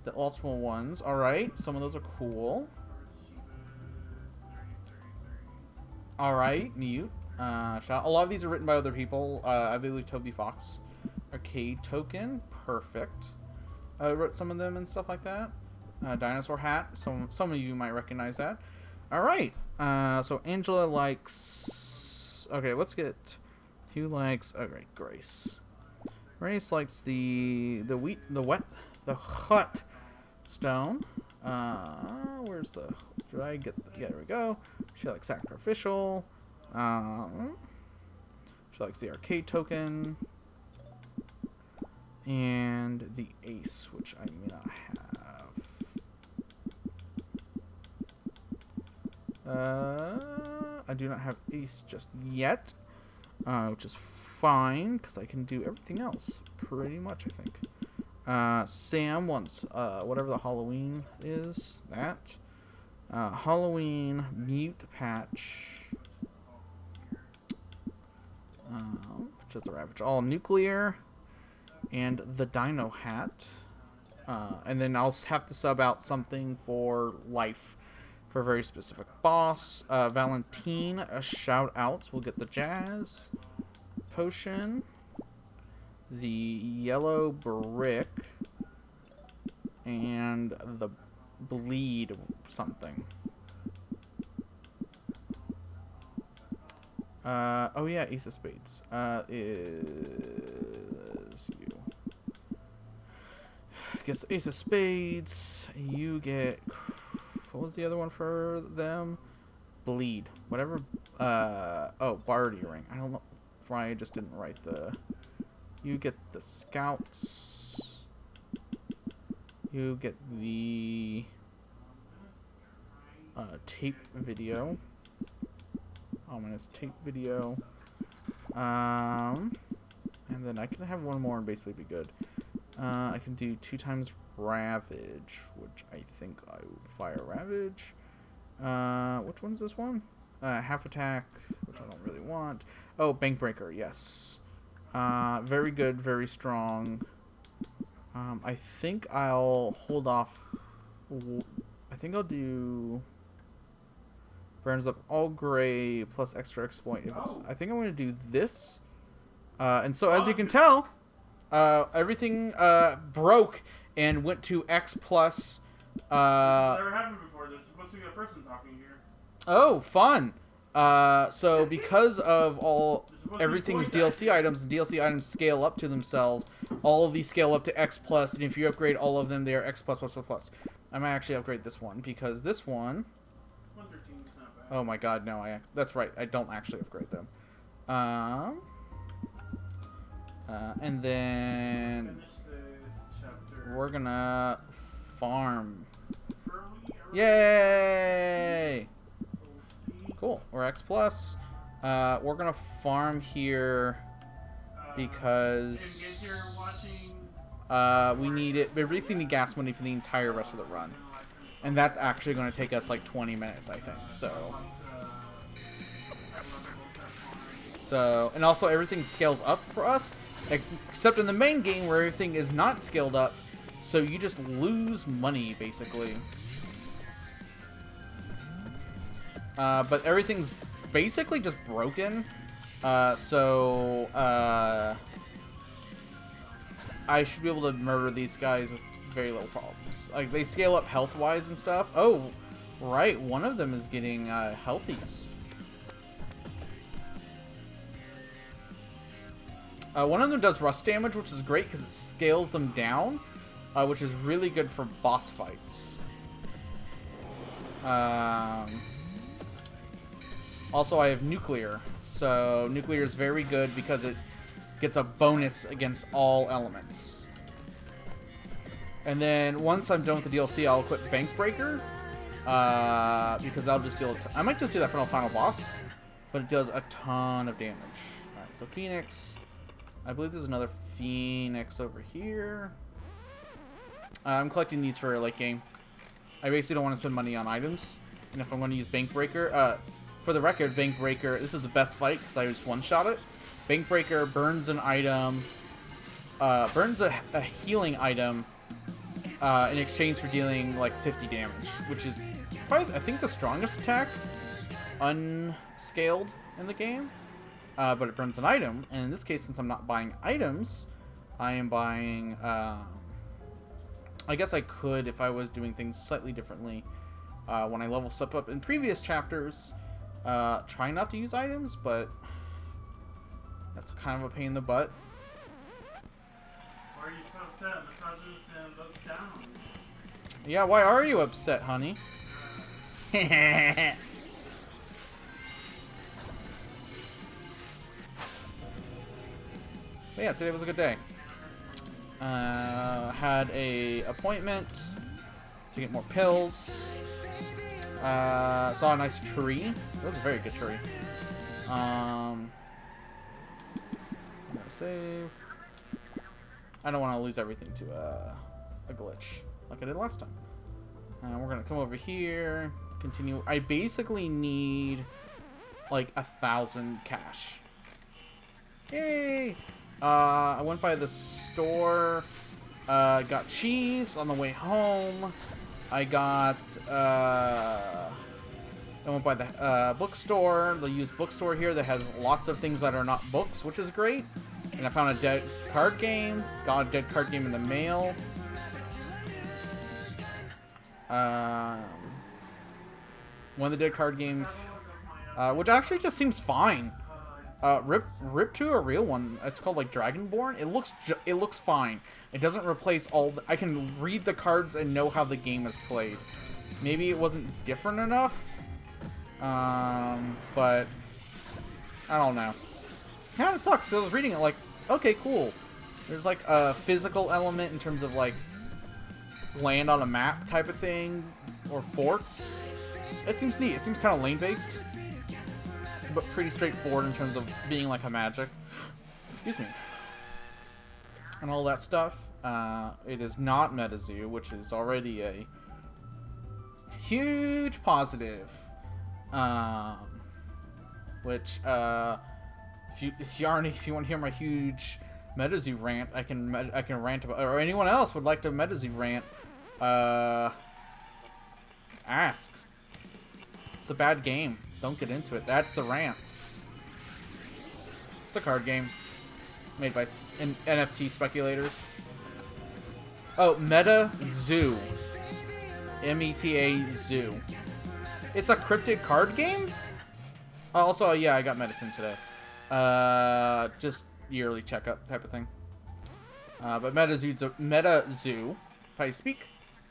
the ultimate ones. Alright, some of those are cool. Alright, neat. A lot of these are written by other people. I believe Toby Fox. Arcade token, perfect. I wrote some of them and stuff like that. Dinosaur hat, some of you might recognize that. Alright, so Angela likes... Okay, let's get... Who likes... Alright, Grace. Grace likes the hut stone. Where's the... Did I get... Yeah, there we go. She likes sacrificial. She likes the arcade token. And the ace, which I may not have. I do not have ace just yet. Which is fine, because I can do everything else, pretty much, I think. Sam wants, whatever the Halloween is, that. Halloween, mute patch. Which is a ravage. All nuclear. And the dino hat. And then I'll have to sub out something for life. For a very specific boss. Valentine, a shout out. We'll get the jazz potion. The yellow brick. And the bleed something. Oh yeah, Ace of Spades. Is you. I guess Ace of Spades. You get... What was the other one for them? Bleed. Whatever. Oh, Bardi ring. I don't know why I just didn't write the... You get the scouts. You get the... tape video. Ominous tape video. And then I can have one more and basically be good. I can do 2 times Ravage, which I think I would fire Ravage. Which one's this one? Half attack, which I don't really want. Oh, Bank Breaker, yes. Very good, very strong. I think I'll hold off. I think I'll do... Burns up all gray plus extra exploit. I think I'm going to do this. And so, as you can tell, everything broke and went to X plus.
Never happened before. There's supposed to be a person talking here.
Oh, fun! So because of everything's DLC items, the DLC items scale up to themselves. All of these scale up to X plus, and if you upgrade all of them, they are X plus plus plus plus. I might actually upgrade this one because this one.
113 is not bad.
Oh my god, no! That's right. I don't actually upgrade them. And then
Finish this chapter.
we're gonna farm.
Early.
Yay!
OC.
Cool. We're X plus. We're gonna farm here because
If you're watching,
we need it. We basically need gas money for the entire rest of the run, and that's actually going to take us like 20 minutes, I think. So, and also everything scales up for us, except in the main game where everything is not scaled up, so you just lose money basically. But everything's basically just broken. I should be able to murder these guys with very little problems. Like, they scale up health-wise and stuff. Oh, right, one of them is getting healthies. One of them does rust damage, which is great because it scales them down, which is really good for boss fights. Also, I have nuclear, so nuclear is very good because it gets a bonus against all elements. And then once I'm done with the DLC, I'll equip Bank Breaker, because I'll just deal. I might just do that for the final boss, but it does a ton of damage. All right, so Phoenix. I believe there's another Phoenix over here. I'm collecting these for late game. I basically don't want to spend money on items, and if I'm going to use Bank Breaker, for the record, Bank Breaker, this is the best fight because I just one-shot it. Bank Breaker burns an item, burns a healing item in exchange for dealing like 50 damage, which is probably, I think, the strongest attack unscaled in the game. But it burns an item, and in this case, since I'm not buying items, I am buying, I guess I could, if I was doing things slightly differently, when I level stuff up in previous chapters, try not to use items, but that's kind of a pain in the butt.
Why are you so upset? Massages and look down.
Yeah, why are you upset, honey? But yeah, today was a good day. Had a appointment to get more pills. Saw a nice tree. That was a very good tree. I'm gonna save. I don't want to lose everything to a glitch like I did last time. We're gonna come over here. Continue. I basically need like 1,000 cash. Yay! I went by the store, got cheese on the way home. I got, I went by the bookstore, the used bookstore here that has lots of things that are not books, which is great. And I found a dead card game, got a dead card game in the mail. One of the dead card games, which actually just seems fine. Rip to a real one. It's called like Dragonborn. It looks fine. It doesn't replace all. I can read the cards and know how the game is played. Maybe it wasn't different enough. But I don't know. Kind of sucks. So I was reading it like, okay, cool. There's like a physical element in terms of like land on a map type of thing or forts. It seems neat. It seems kind of lane based. But pretty straightforward in terms of being like a magic. Excuse me. And all that stuff. It is not MetaZoo, which is already a huge positive. Which, if you want to hear my huge MetaZoo rant, I can rant about, or anyone else would like to MetaZoo rant, ask. It's a bad game. Don't get into it. That's the rant. It's a card game made by NFT speculators. Oh, MetaZoo. M-E-T-A Zoo. It's a cryptid card game? Also, yeah, I got medicine today. Just yearly checkup type of thing. But MetaZoo, if I speak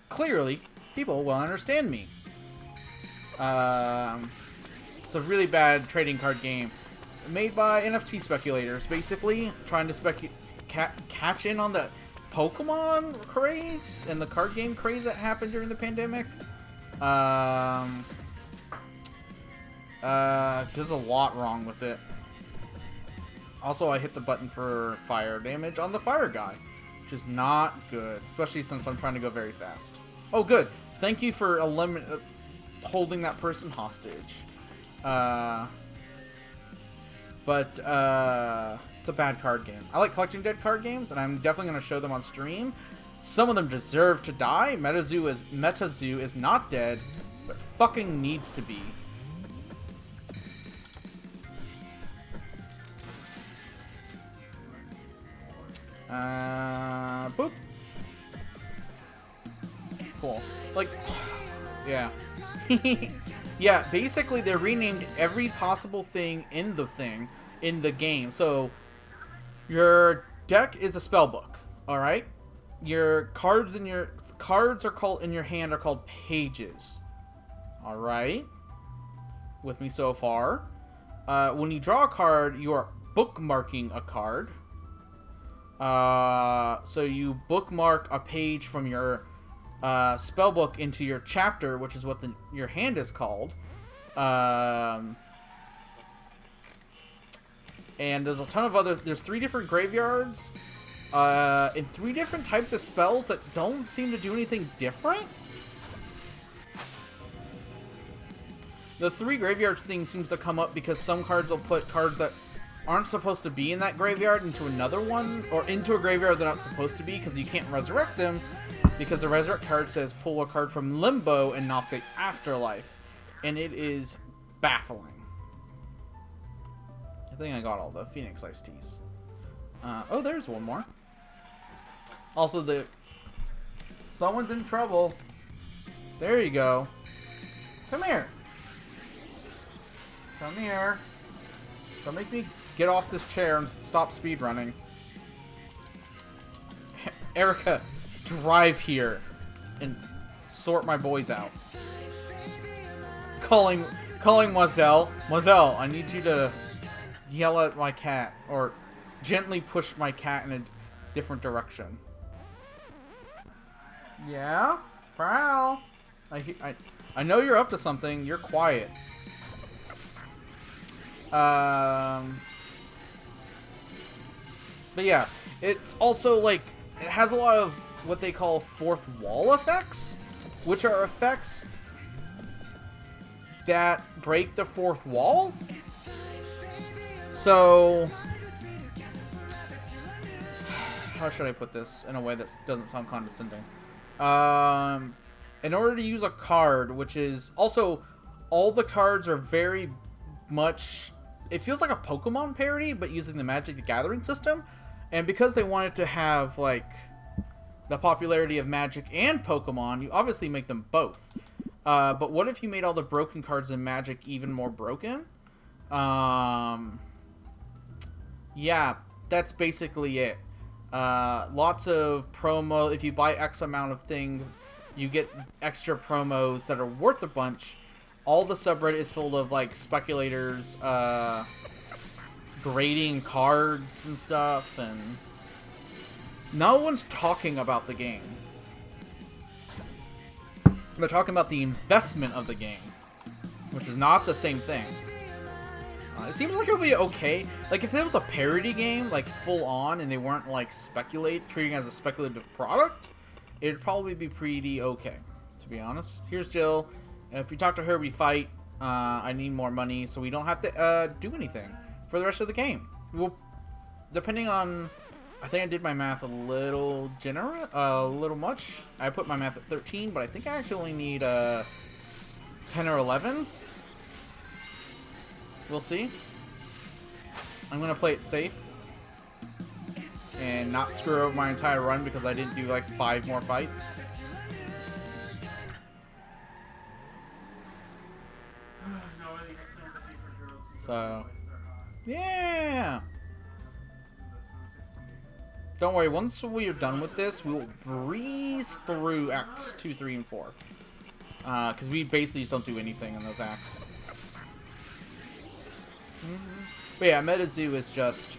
clearly, people will understand me. It's a really bad trading card game made by NFT speculators, basically trying to catch in on the Pokemon craze and the card game craze that happened during the pandemic. There's a lot wrong with it. Also, I hit the button for fire damage on the fire guy, which is not good, especially since I'm trying to go very fast. Oh, good. Thank you for holding that person hostage. But it's a bad card game. I like collecting dead card games, and I'm definitely going to show them on stream. Some of them deserve to die. MetaZoo is not dead, but fucking needs to be. Boop. cool. Like, yeah. Yeah, basically they renamed every possible thing in the game. So, your deck is a spell book, alright? Your cards are called in your hand are called pages. Alright? With me so far. When you draw a card, you are bookmarking a card. So you bookmark a page from your spellbook into your chapter, which is what your hand is called. And there's a ton of there's 3 different graveyards, and 3 different types of spells that don't seem to do anything different. The 3 graveyards thing seems to come up because some cards will put cards that aren't supposed to be in that graveyard into another one, or into a graveyard they're not supposed to be, because you can't resurrect them, because the resurrect card says pull a card from limbo and not the afterlife, and it is baffling. I think I got all the Phoenix Iced Teas. Oh, there's one more. Also, someone's in trouble. There you go. Come here. Come here. Don't make me get off this chair and stop speedrunning. Erica, drive here and sort my boys out. Calling Mozelle. Mozelle, I need you to yell at my cat, or gently push my cat in a different direction. Yeah? Prowl. I know you're up to something. You're quiet. But yeah, it's also like, it has a lot of what they call fourth wall effects, which are effects that break the fourth wall. So, how should I put this in a way that doesn't sound condescending? In order to use a card, which is also, all the cards are very much, it feels like a Pokemon parody, but using the Magic the Gathering system. And because they wanted to have, like, the popularity of Magic and Pokemon, you obviously make them both. But what if you made all the broken cards in Magic even more broken? Yeah, that's basically it. Lots of promo. If you buy X amount of things, you get extra promos that are worth a bunch. All the subreddit is full of, like, speculators, grading cards and stuff, and no one's talking about the game. They're talking about the investment of the game, which is not the same thing. It seems like it would be okay. Like, if it was a parody game, like, full on, and they weren't, like, treating it as a speculative product, it'd probably be pretty okay, to be honest. Here's Jill. If we talk to her, we fight. I need more money, so we don't have to do anything for the rest of the game. Well, depending on, I think I did my math a little much. I put my math at 13, but I think I actually only need 10 or 11. We'll see. I'm gonna play it safe and not screw over my entire run because I didn't do like 5 more fights. So, yeah. Don't worry, once we are done with this, we will breeze through Acts 2, 3, and 4. Because we basically just don't do anything in those acts. But yeah, MetaZoo is just...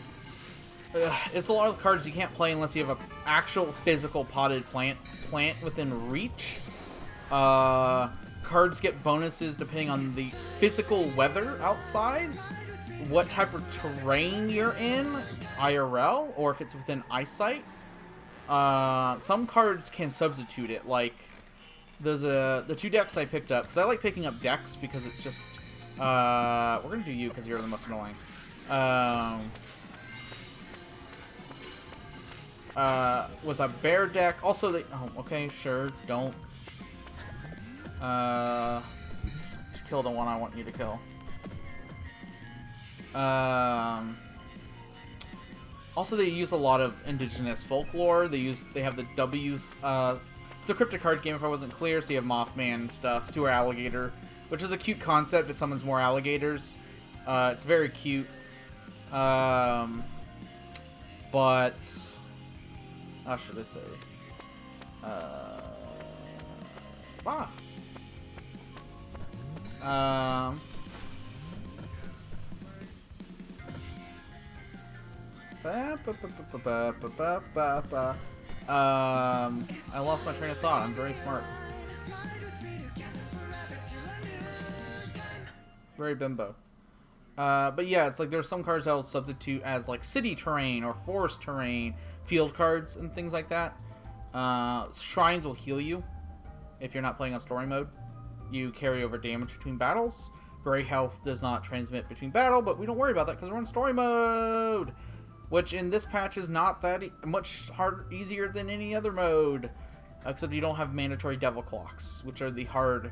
it's a lot of cards you can't play unless you have an actual physical potted plant within reach. Cards get bonuses depending on the physical weather outside, what type of terrain you're in, IRL, or if it's within eyesight. Some cards can substitute it, like there's the 2 decks I picked up, because I like picking up decks because it's just, we're going to do you because you're the most annoying. Was a bear deck, also oh, okay, sure, don't. Kill the one I want you to kill. Also, they use a lot of indigenous folklore. They have the W It's a cryptic card game if I wasn't clear, so you have Mothman and stuff, Sewer Alligator, which is a cute concept. It summons more alligators. It's very cute. But... how should I say? Wow. I lost my train of thought. I'm very smart. Very bimbo. But yeah, it's like there's some cards that will substitute as like city terrain or forest terrain, field cards and things like that. Shrines will heal you if you're not playing on story mode. You carry over damage between battles. Gray health does not transmit between battle, but we don't worry about that because we're in story mode. Which in this patch is not that much easier than any other mode. Except you don't have mandatory devil clocks, which are the hard...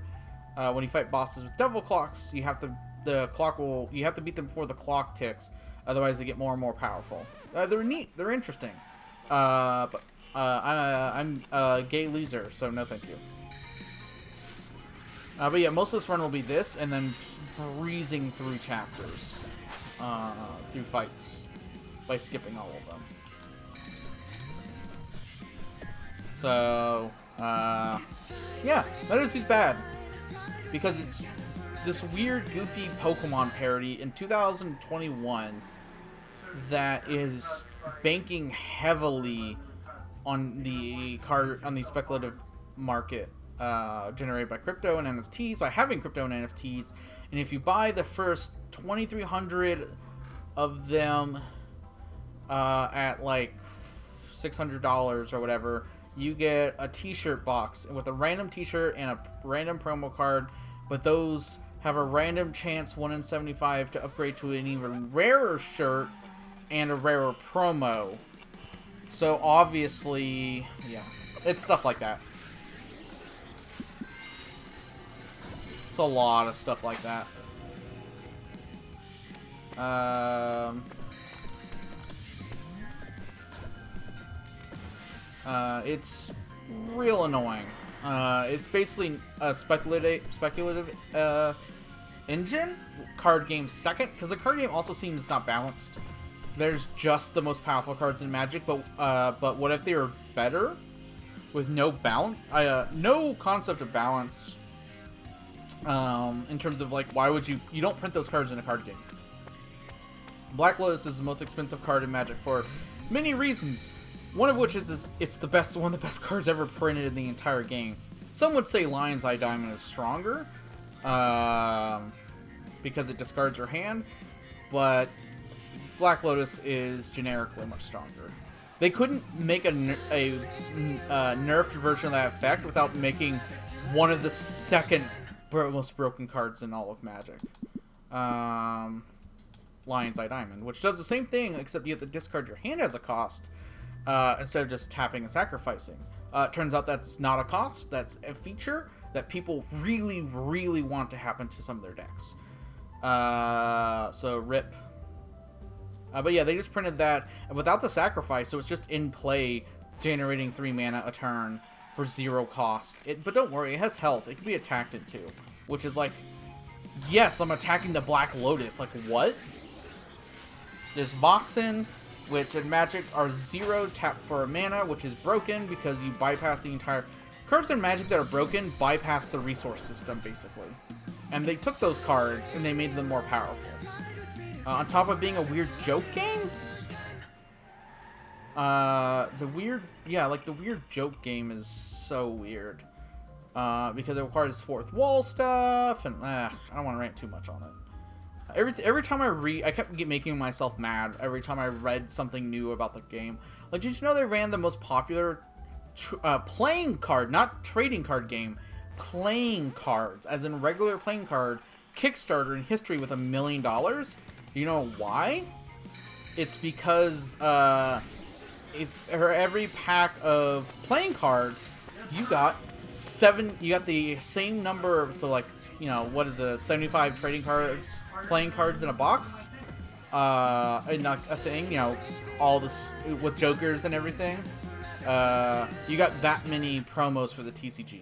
when you fight bosses with devil clocks, you have to beat them before the clock ticks. Otherwise they get more and more powerful. They're neat. They're interesting. But I'm a gay loser, so no thank you. But yeah, most of this run will be this, and then breezing through chapters, through fights, by skipping all of them. So, yeah, Meadows's bad, because it's this weird, goofy Pokemon parody in 2021 that is banking heavily on the speculative market generated by crypto and NFTs, by having crypto and NFTs. And if you buy the first 2,300 of them at like $600 or whatever, you get a t-shirt box with a random t-shirt and a random promo card, but those have a random chance 1 in 75 to upgrade to an even rarer shirt and a rarer promo. So obviously, yeah, it's stuff like that. It's a lot of stuff like that. It's real annoying. It's basically a speculative engine. Card game second, because the card game also seems not balanced. There's just the most powerful cards in Magic, but what if they were better with no balance? No concept of balance. In terms of like, why would you don't print those cards in a card game? Black Lotus is the most expensive card in Magic for many reasons. One of which is it's one of the best cards ever printed in the entire game. Some would say Lion's Eye Diamond is stronger, because it discards your hand, but Black Lotus is generically much stronger. They couldn't make a nerfed version of that effect without making one of the second most broken cards in all of Magic. Lion's Eye Diamond, which does the same thing, except you have to discard your hand as a cost, instead of just tapping and sacrificing. Turns out that's not a cost, that's a feature that people really, really want to happen to some of their decks. So rip. But yeah, they just printed that without the sacrifice, so it's just in play, generating 3 mana a turn for 0 cost. But don't worry, it has health. It can be attacked into, which is like, yes, I'm attacking the Black Lotus. Like, what? There's Voxen, which in Magic are 0 tap for a mana, which is broken because you bypass the entire... Cards in Magic that are broken bypass the resource system, basically. And they took those cards and they made them more powerful. On top of being a weird joke game? The weird joke game is so weird. Because it requires fourth wall stuff, and I don't want to rant too much on it. Every time I kept making myself mad every time I read something new about the game. Like, did you know they ran the most popular playing card, not trading card game, playing cards, as in regular playing card, Kickstarter in history with $1 million? You know why? It's because for every pack of playing cards, you got the same number. So like, you know, what is 75 trading cards, playing cards in a box, and not a thing. You know, all this with jokers and everything. you got that many promos for the TCG,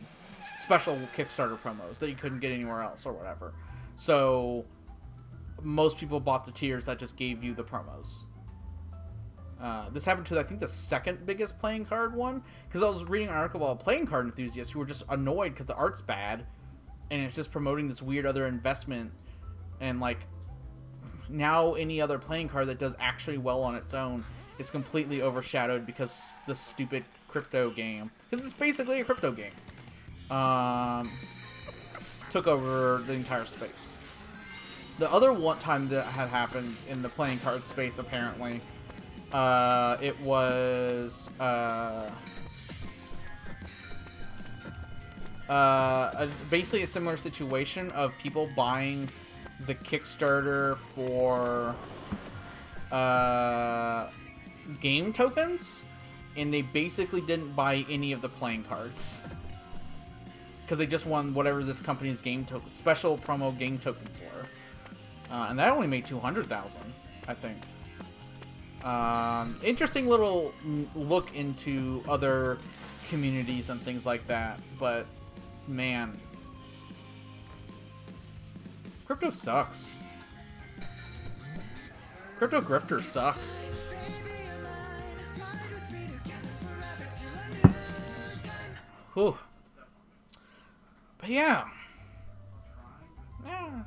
special Kickstarter promos that you couldn't get anywhere else or whatever. So most people bought the tiers that just gave you the promos. This happened to, I think, the second biggest playing card one, because I was reading an article about playing card enthusiasts who were just annoyed because the art's bad and it's just promoting this weird other investment, and like now any other playing card that does actually well on its own is completely overshadowed because the stupid crypto game, because it's basically a crypto game, took over the entire space. The other one time that had happened in the playing card space, apparently, it was basically a similar situation of people buying the Kickstarter for game tokens, and they basically didn't buy any of the playing cards because they just won whatever this company's game token special promo game tokens were, and that only made 200,000, I think. Interesting little look into other communities and things like that, but man, crypto sucks. Crypto grifters suck. Whew. But yeah. Yeah.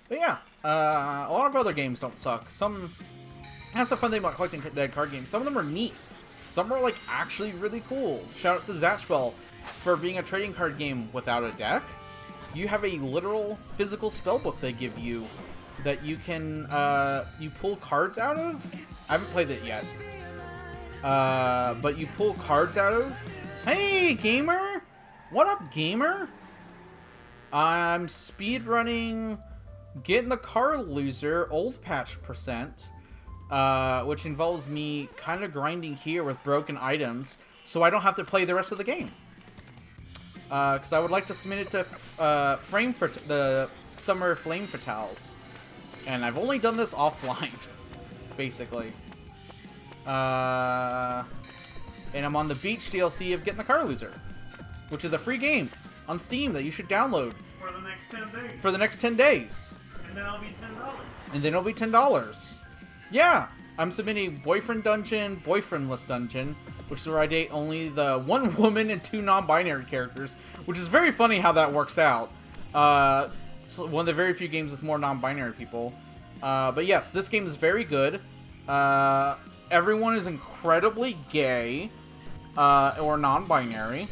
But yeah, a lot of other games don't suck. Some, that's the fun thing about collecting dead card games. Some of them are neat. Some are like actually really cool. Shoutouts to Zatchbell for being a trading card game without a deck. You have a literal physical spellbook they give you that you can you pull cards out of. I haven't played it yet, but you pull cards out of. Hey, gamer! What up, gamer? I'm speedrunning Get in the Car Loser Old Patch percent, which involves me kind of grinding here with broken items so I don't have to play the rest of the game. Because I would like to submit it to the Summer Flame Fatales. And I've only done this offline, basically. And I'm on the Beach DLC of Get in the Car Loser, which is a free game on Steam that you should download.
For the next 10 days.
For the next 10 days.
And then it'll be $10.
And then it'll be $10. Yeah, I'm submitting Boyfriend Dungeon, Boyfriendless Dungeon, which is where I date only the one woman and 2 non-binary characters, which is very funny how that works out. It's one of the very few games with more non-binary people. But yes, this game is very good. Everyone is incredibly gay, or non-binary.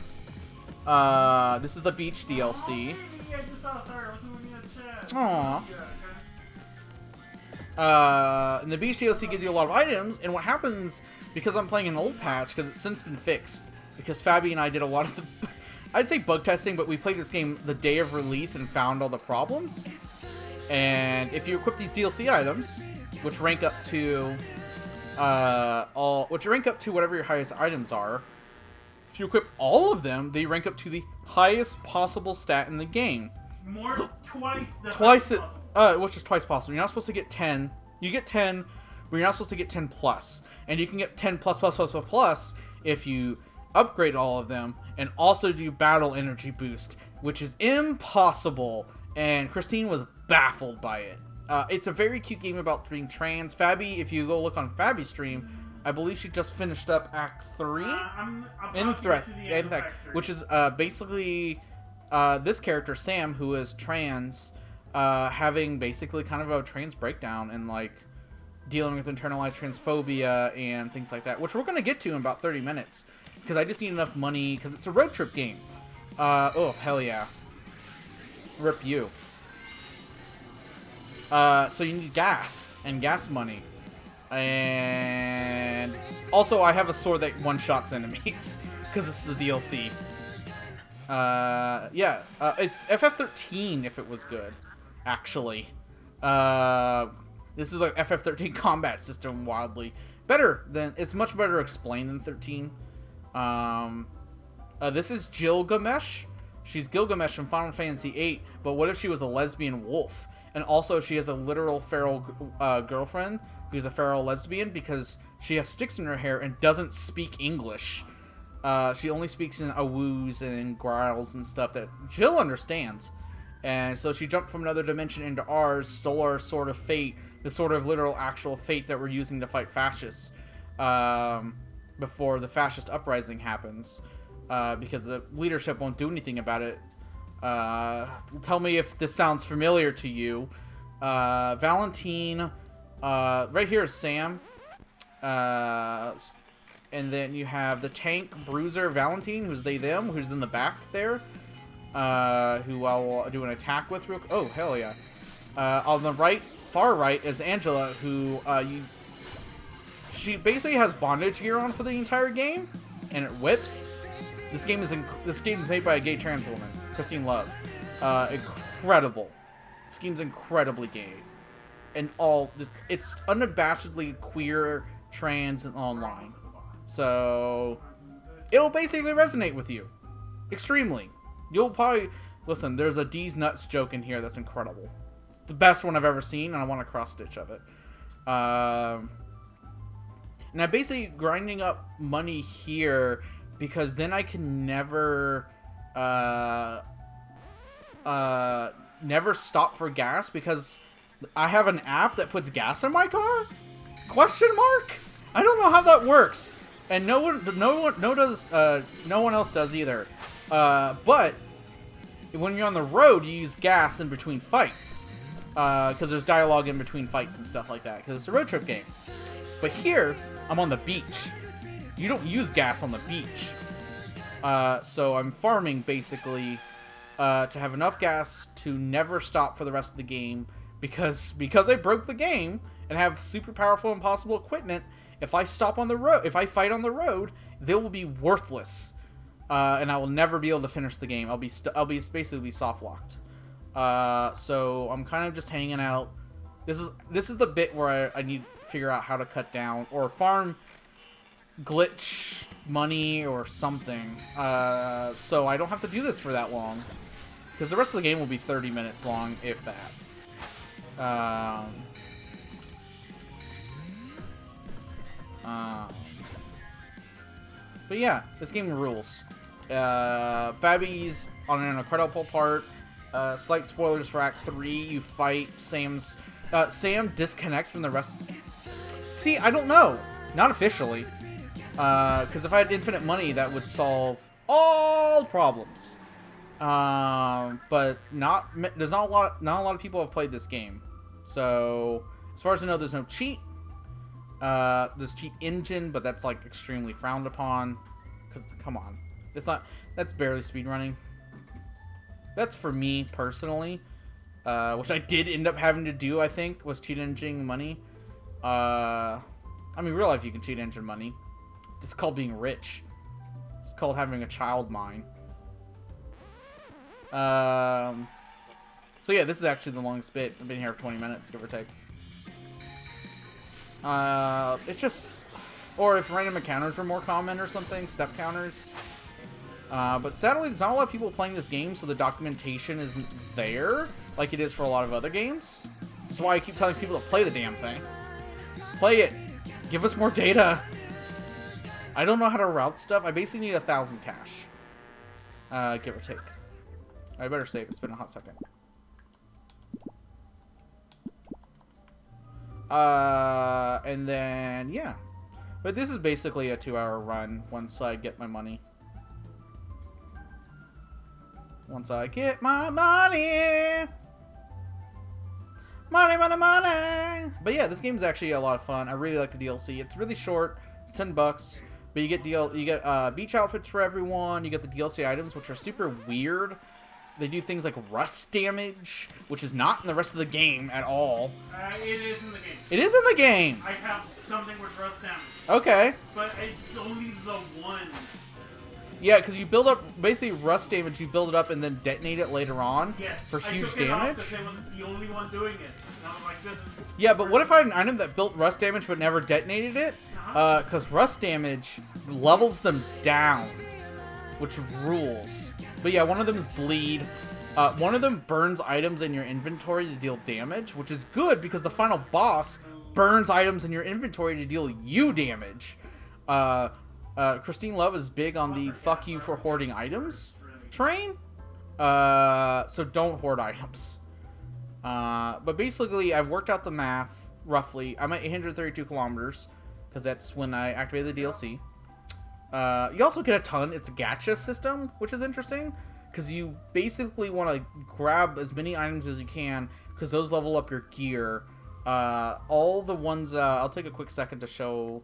This is the Beach DLC.
I just saw, sorry, I wasn't looking at chat.
Aww.
Yeah,
And the Beach DLC gives you a lot of items, and what happens, because I'm playing an old patch, because it's since been fixed, because Fabi and I did a lot of the, I'd say bug testing, but we played this game the day of release and found all the problems. And if you equip these DLC items, which rank up to, whatever your highest items are, if you equip all of them, they rank up to the highest possible stat in the game.
twice the
Which is twice possible. You're not supposed to get 10. You get 10, but you're not supposed to get 10 plus. And you can get 10 plus plus plus plus plus if you upgrade all of them and also do battle energy boost, which is impossible. And Christine was baffled by it. It's a very cute game about being trans. Fabi, if you go look on Fabi's stream, I believe she just finished up Act 3 in Threat, which is basically this character, Sam, who is trans, having basically kind of a trans breakdown and like dealing with internalized transphobia and things like that, which we're going to get to in about 30 minutes because I just need enough money because it's a road trip game. Oh, hell yeah. Rip you. So you need gas and gas money. And also I have a sword that one-shots enemies because it's the DLC. Yeah, it's FF13 if it was good, actually. This is like FF13 combat system wildly better than, it's much better explained than 13. This is Gilgamesh. She's Gilgamesh from Final Fantasy VIII, but what if she was a lesbian wolf? and also she has a literal feral girlfriend who's a feral lesbian because she has sticks in her hair and doesn't speak English. She only speaks in awoos and in growls and stuff that Jill understands. And so she jumped from another dimension into ours, stole our Sword of Fate, the sort of literal actual fate that we're using to fight fascists before the fascist uprising happens. Because the leadership won't do anything about it. Tell me if this sounds familiar to you. Valentine, right here is Sam. And then you have the tank Bruiser Valentine, who's they them, who's in the back there. Who I'll do an attack with real quick. Oh, hell yeah. On the right, far right, is Angela, who she basically has bondage gear on for the entire game, and it whips. This game is made by a gay trans woman, Christine Love. Incredible. This game's incredibly gay, and it's unabashedly queer, trans, and online. So it'll basically resonate with you, extremely. You'll probably listen. There's a D's nuts joke in here that's incredible. It's the best one I've ever seen, and I want a cross stitch of it. And I'm basically grinding up money here because then I can never stop for gas because I have an app that puts gas in my car? Question mark? I don't know how that works, and no one else does either. But when you're on the road, you use gas in between fights because there's dialogue in between fights and stuff like that because it's a road trip game. But here, I'm on the beach. You don't use gas on the beach. So I'm farming, basically, to have enough gas to never stop for the rest of the game. Because I broke the game and have super powerful, impossible equipment, if I stop on the road, if I fight on the road, they will be worthless. And I will never be able to finish the game. I'll basically be soft locked. So I'm kind of just hanging out. This is the bit where I need to figure out how to cut down or farm glitch money or something. So I don't have to do this for that long. Because the rest of the game will be 30 minutes long, if that. But yeah, this game rules. Fabby's on an incredible part. Slight spoilers for Act 3. You fight Sam's... Sam disconnects from the rest... See, I don't know. Not officially. Because if I had infinite money, that would solve all problems. But there's not a lot of people have played this game. So, as far as I know, there's no cheat. There's cheat engine, but that's like extremely frowned upon. Because, come on. That's barely speedrunning. That's for me, personally. Which I did end up having to do, I think, was cheat engine money. I mean, real life you can cheat engine money. It's called being rich. It's called having a child mind. So yeah, this is actually the longest bit. I've been here for 20 minutes, give or take. It's just... Or if random encounters were more common or something, step counters. But sadly, there's not a lot of people playing this game, so the documentation isn't there, like it is for a lot of other games. That's why I keep telling people to play the damn thing. Play it. Give us more data. I don't know how to route stuff. I basically need 1,000 cash. Give or take. I better save. It's been a hot second. And then, yeah. But this is basically a 2-hour run once I get my money. Once I get my money! Money, money, money! But yeah, this game is actually a lot of fun. I really like the DLC. It's really short. It's $10. But you get beach outfits for everyone. You get the DLC items, which are super weird. They do things like rust damage, which is not in the rest of the game at all.
It is in the game.
It is in the game!
I have something with rust damage.
Okay.
But it's only the one.
Yeah, because you build up, basically rust damage, you build it up and then detonate it later on for huge damage.
Because it was the only one doing it. And I was like, this is...
Yeah, but what if I had an item that built rust damage but never detonated it? Because rust damage levels them down, which rules. But yeah, one of them is bleed. One of them burns items in your inventory to deal damage, which is good because the final boss burns items in your inventory to deal you damage. Christine Love is big on the fuck you for hoarding items train. So don't hoard items. But basically, I've worked out the math roughly. I'm at 832 kilometers because that's when I activated the DLC. You also get a ton. It's a gacha system, which is interesting because you basically want to grab as many items as you can because those level up your gear. All the ones, I'll take a quick second to show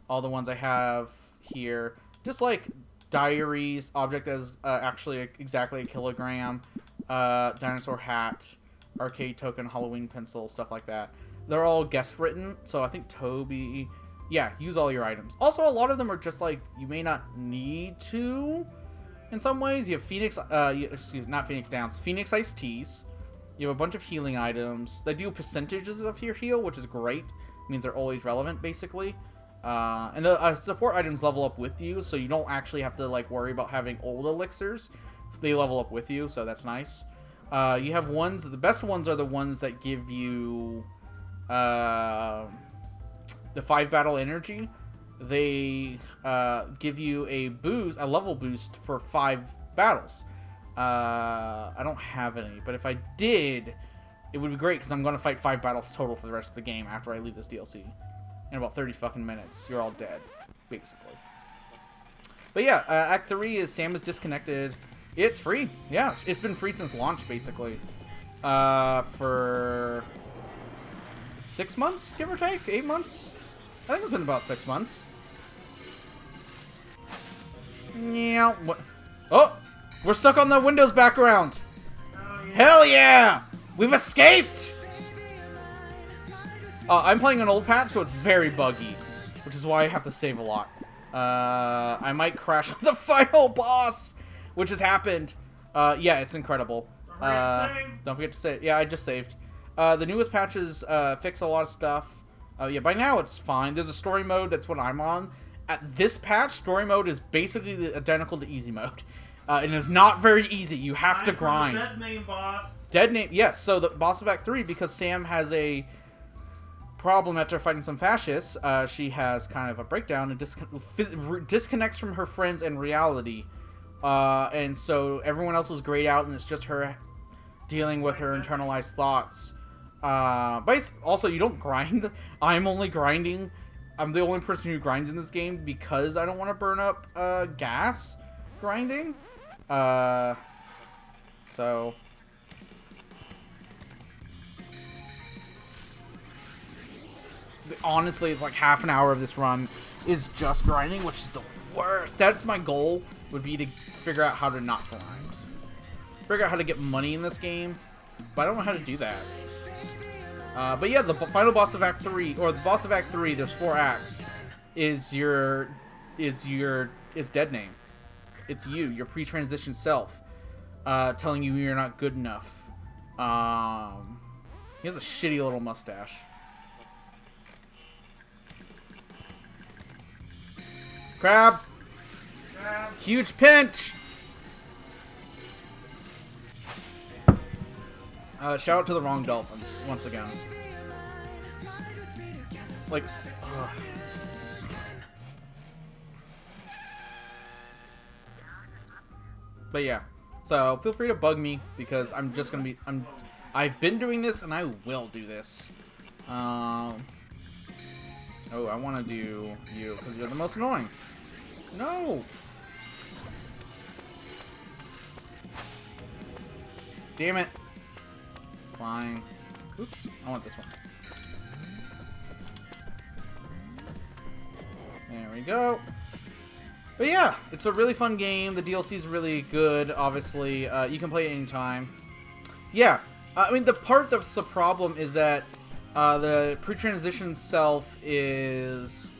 all the ones I have here. Just like diaries, object as actually exactly a kilogram, dinosaur hat, arcade token, Halloween pencil, stuff like that. They're all guest written, so I think Toby, yeah, use all your items. Also, a lot of them are just like you may not need to. In some ways, you have Phoenix, not Phoenix Downs, Phoenix Iced Teas. You have a bunch of healing items. They do percentages of your heal, which is great. It means they're always relevant, basically. And the support items level up with you, so you don't actually have to like worry about having old elixirs. They level up with you, so that's nice. You have ones. The best ones are the ones that give you the 5 battle energy. They give you a boost, a level boost for 5 battles. I don't have any, but if I did, it would be great because I'm going to fight 5 battles total for the rest of the game after I leave this DLC. In about 30 fucking minutes, you're all dead, basically. But yeah, Act 3 is Sam is disconnected. It's free. Yeah, it's been free since launch, basically. For 6 months, give or take? 8 months? I think it's been about 6 months. Yeah. What? Oh! We're stuck on the Windows background!
Oh, yeah.
Hell yeah! We've escaped! I'm playing an old patch, so it's very buggy, which is why I have to save a lot. I might crash on the final boss, which has happened. Yeah, it's incredible. Don't forget to save. Yeah, I just saved. The newest patches fix a lot of stuff. Yeah, by now it's fine. There's a story mode, that's what I'm on. At this patch, story mode is basically identical to easy mode. And it's not very easy. You have to grind.
Dead name boss.
Dead name, yes. So the boss of Act 3, because Sam has a problem after fighting some fascists, she has kind of a breakdown and disconnects from her friends and reality. And so everyone else is grayed out, and it's just her dealing with her internalized thoughts. But also, you don't grind. I'm only grinding. I'm the only person who grinds in this game because I don't want to burn up gas grinding. So... honestly, it's like half an hour of this run is just grinding, which is the worst. That's my goal, would be to figure out how to not grind. Figure out how to get money in this game, but I don't know how to do that. But yeah, the final boss of Act 3, or the boss of Act 3, there's 4 acts, is Dead Name. It's you, your pre-transition self, telling you you're not good enough. He has a shitty little mustache. Crab! Huge pinch! Shout out to the wrong dolphins, once again. Like, ugh. But yeah, so feel free to bug me, because I'm just gonna be, I've been doing this, and I will do this. Oh, I want to do you, because you're the most annoying. No! Damn it. Fine. Oops, I want this one. There we go. But yeah, it's a really fun game. The DLC is really good, obviously. You can play it anytime. Yeah, I mean, the part that's the problem is that the pre-transition self is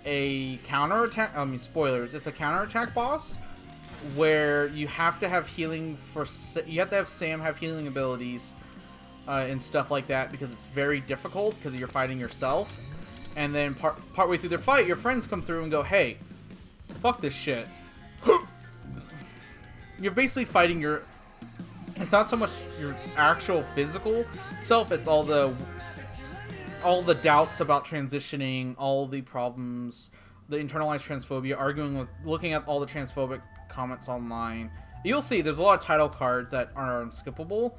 a counterattack. I mean, spoilers. It's a counterattack boss where you have to have healing for. You have to have Sam have healing abilities and stuff like that because it's very difficult because you're fighting yourself. And then partway through their fight, your friends come through and go, "Hey, fuck this shit." You're basically fighting it's not so much your actual physical self, it's all the doubts about transitioning, all the problems, the internalized transphobia, arguing with, looking at all the transphobic comments online. You'll see there's a lot of title cards that are unskippable,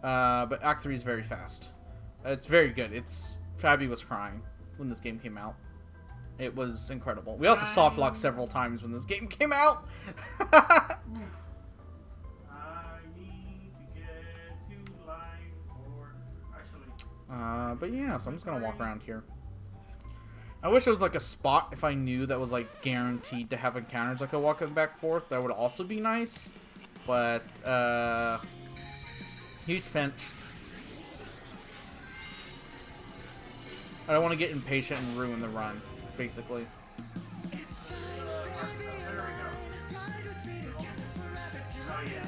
but Act 3 is very fast. It's very good. Fabi was crying when this game came out. It was incredible. We also soft locked several times when this game came out.
I need to get to life, or actually.
But yeah, so I'm just gonna walk around here. I wish it was like a spot if I knew that was like guaranteed to have encounters I could walk back and forth. That would also be nice. But huge pinch. I don't want to get impatient and ruin the run, basically.
There we go. Oh yeah.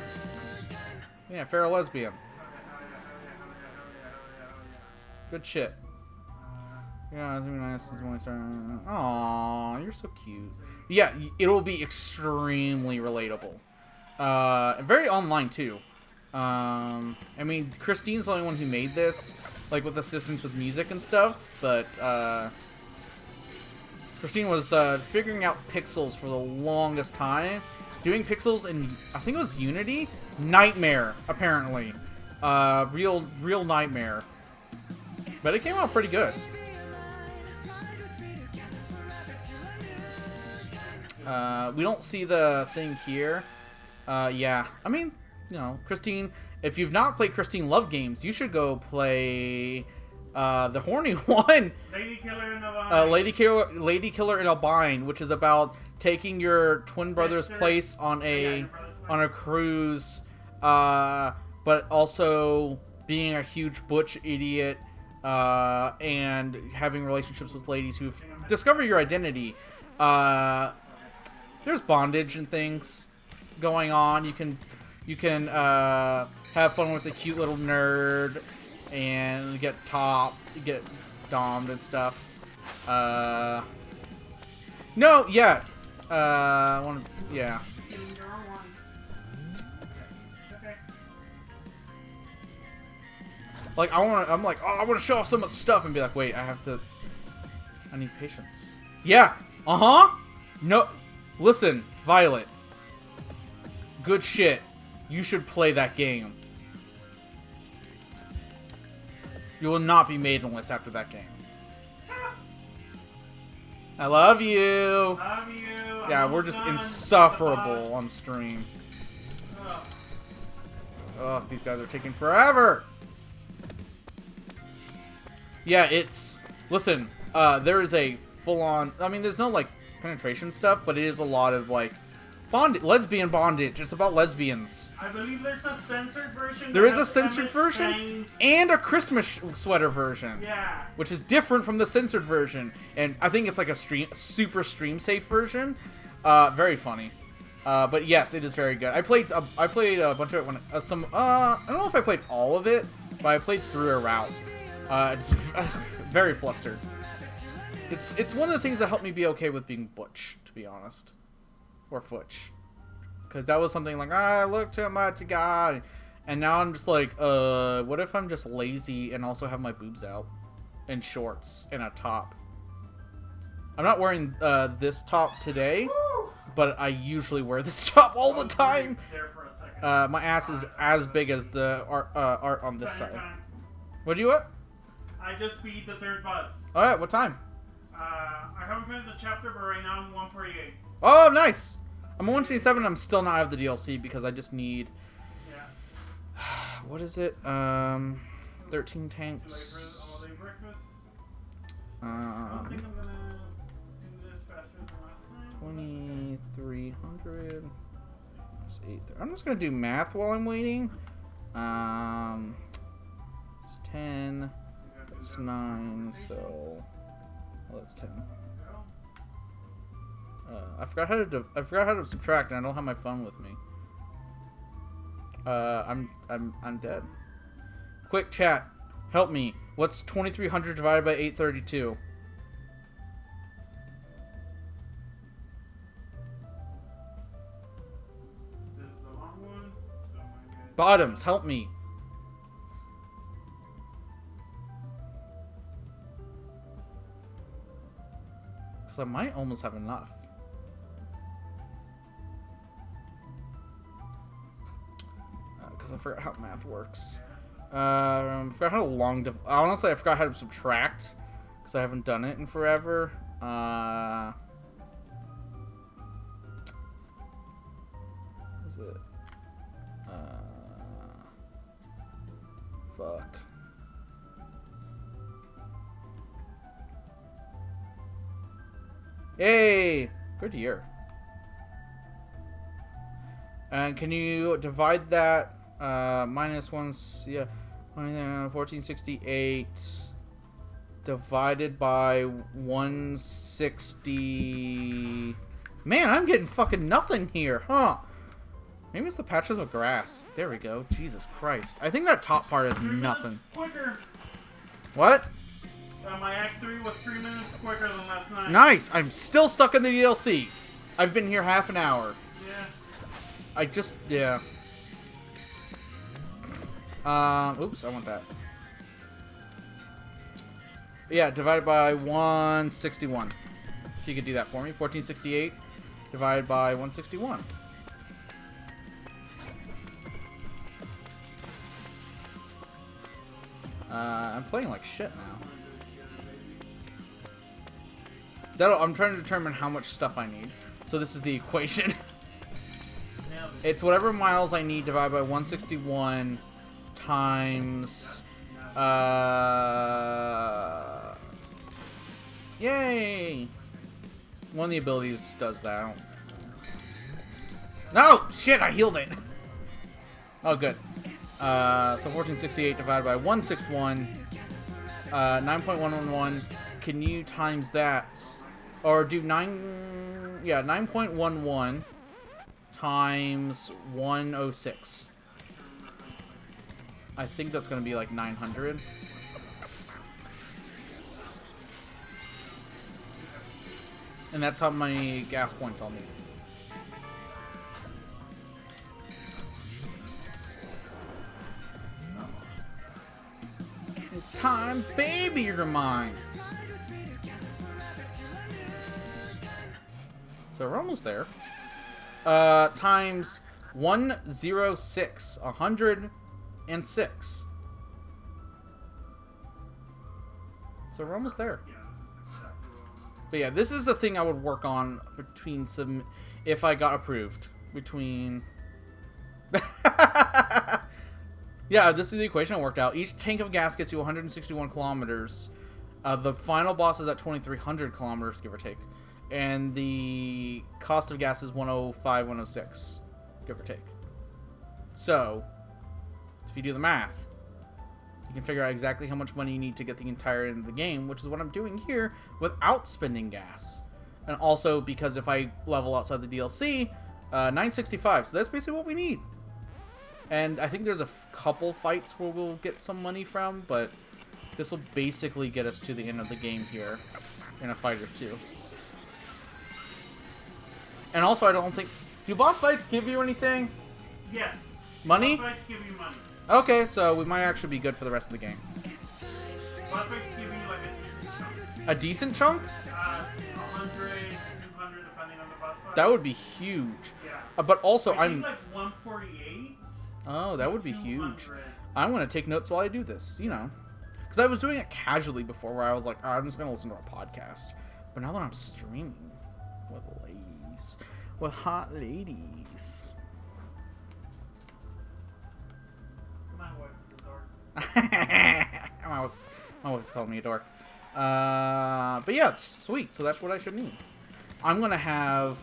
Yeah, feral lesbian. Good shit. Yeah, it's been nice since when I started. Aww, you're so cute. Yeah, it'll be extremely relatable. Very online too. I mean, Christine's the only one who made this, like with assistance with music and stuff. But Christine was figuring out pixels for the longest time. Doing pixels in, I think it was Unity, nightmare apparently. Real nightmare. But it came out pretty good. We don't see the thing here. Yeah, I mean, you know, Christine, if you've not played Christine Love games, you should go play the horny one.
Lady Killer in Albine.
Lady Killer in Albine, which is about taking your twin brother's place on a cruise, but also being a huge butch idiot, and having relationships with ladies who've discovered your identity. There's bondage and things going on. You can have fun with a cute little nerd and get dommed and stuff. No, yeah. Yeah. Like I'm like, oh, I want to show off so much stuff and be like, wait, I need patience. Yeah. No. Listen, Violet. Good shit. You should play that game. You will not be maidenless after that game. I love you.
Love you.
Yeah, we're just insufferable on stream. Oh, these guys are taking forever. Yeah, listen, there is a full-on, I mean, there's no, like, penetration stuff, but it is a lot of, like, lesbian bondage. It's about lesbians.
I believe there's a censored version.
There is a censored version and a Christmas sweater version.
Yeah.
Which is different from the censored version. And I think it's like a super stream safe version. Very funny. But yes, it is very good. I played a bunch of it when I don't know if I played all of it, but I played through a route. It's very flustered. It's one of the things that helped me be okay with being butch, to be honest. Or futch. Because that was something like, I look too much, God. And now I'm just like, what if I'm just lazy and also have my boobs out? And shorts and a top. I'm not wearing this top today, but I usually wear this top all the time. My ass is as big as the art on this side. What'd you what?
I just beat the third bus.
Alright, what time?
I haven't finished the chapter, but right now I'm 148.
Oh, nice! I'm 127, I'm still not out of the DLC because I just need...
Yeah.
What is it? 13 tanks.
All-day breakfast? I don't think I'm gonna do this faster than last time.
2,300. That's 8. I'm just gonna do math while I'm waiting. It's 10. That's 9. So, well, that's 10. I forgot how to subtract, and I don't have my phone with me. I'm dead. Quick chat, help me. What's 2,300 divided by 832?
This is the long one, so I'm gonna get
Bottoms, help me. Because I might almost have enough. Because I forgot how math works. I forgot how long to... Honestly, I forgot how to subtract. Because I haven't done it in forever. What is it? Fuck. Yay! Good year. And can you divide that minus once, yeah, 1468 divided by 160. Man, I'm getting fucking nothing here, huh? Maybe it's the patches of grass. There we go. Jesus Christ. I think that top part is
3 minutes
nothing.
quicker.
What?
My Act 3 was 3 minutes quicker than last night.
Nice! I'm still stuck in the DLC. I've been here half an hour.
Yeah.
Yeah. Oops, I want that. Yeah, divided by 161. If you could do that for me. 1468 divided by 161. I'm playing like shit now. I'm trying to determine how much stuff I need. So this is the equation. It's whatever miles I need divided by 161 times... Yay! One of the abilities does that. I don't... No! Shit, I healed it! Oh, good. So 1468 divided by 161, 9.111. Can you times that? Or do 9.11 times 106. I think that's going to be like 900. And that's how many gas points I'll need. It's time, baby, you're mine. So we're almost there. Times 106. 106. So we're almost there. But yeah, this is the thing I would work on between some... If I got approved. Between... Yeah, this is the equation I worked out. Each tank of gas gets you 161 kilometers. The final boss is at 2,300 kilometers, give or take. And the cost of gas is 105, 106, give or take. So, if you do the math, you can figure out exactly how much money you need to get the entire end of the game, which is what I'm doing here without spending gas. And also because if I level outside the DLC, 965. So that's basically what we need. And I think there's a couple fights where we'll get some money from, but this will basically get us to the end of the game here in a fight or two. And also, I don't think... Do boss fights give you anything?
Yes.
Money?
Boss fights give you money.
Okay, so we might actually be good for the rest of the game.
Boss fights give you like a decent chunk.
A decent chunk?
100, 200, depending on the boss fight.
That would be huge.
Yeah.
But also,
I
I'm...
think like 148.
Oh, that would be
200.
huge. I'm going to take notes while I do this, you know. Because I was doing it casually before, where I was like, oh, I'm just going to listen to a podcast. But now that I'm streaming with ladies, with hot ladies.
My wife is a dork.
my wife's calling me a dork. But yeah, it's sweet. So that's what I should need. I'm going to have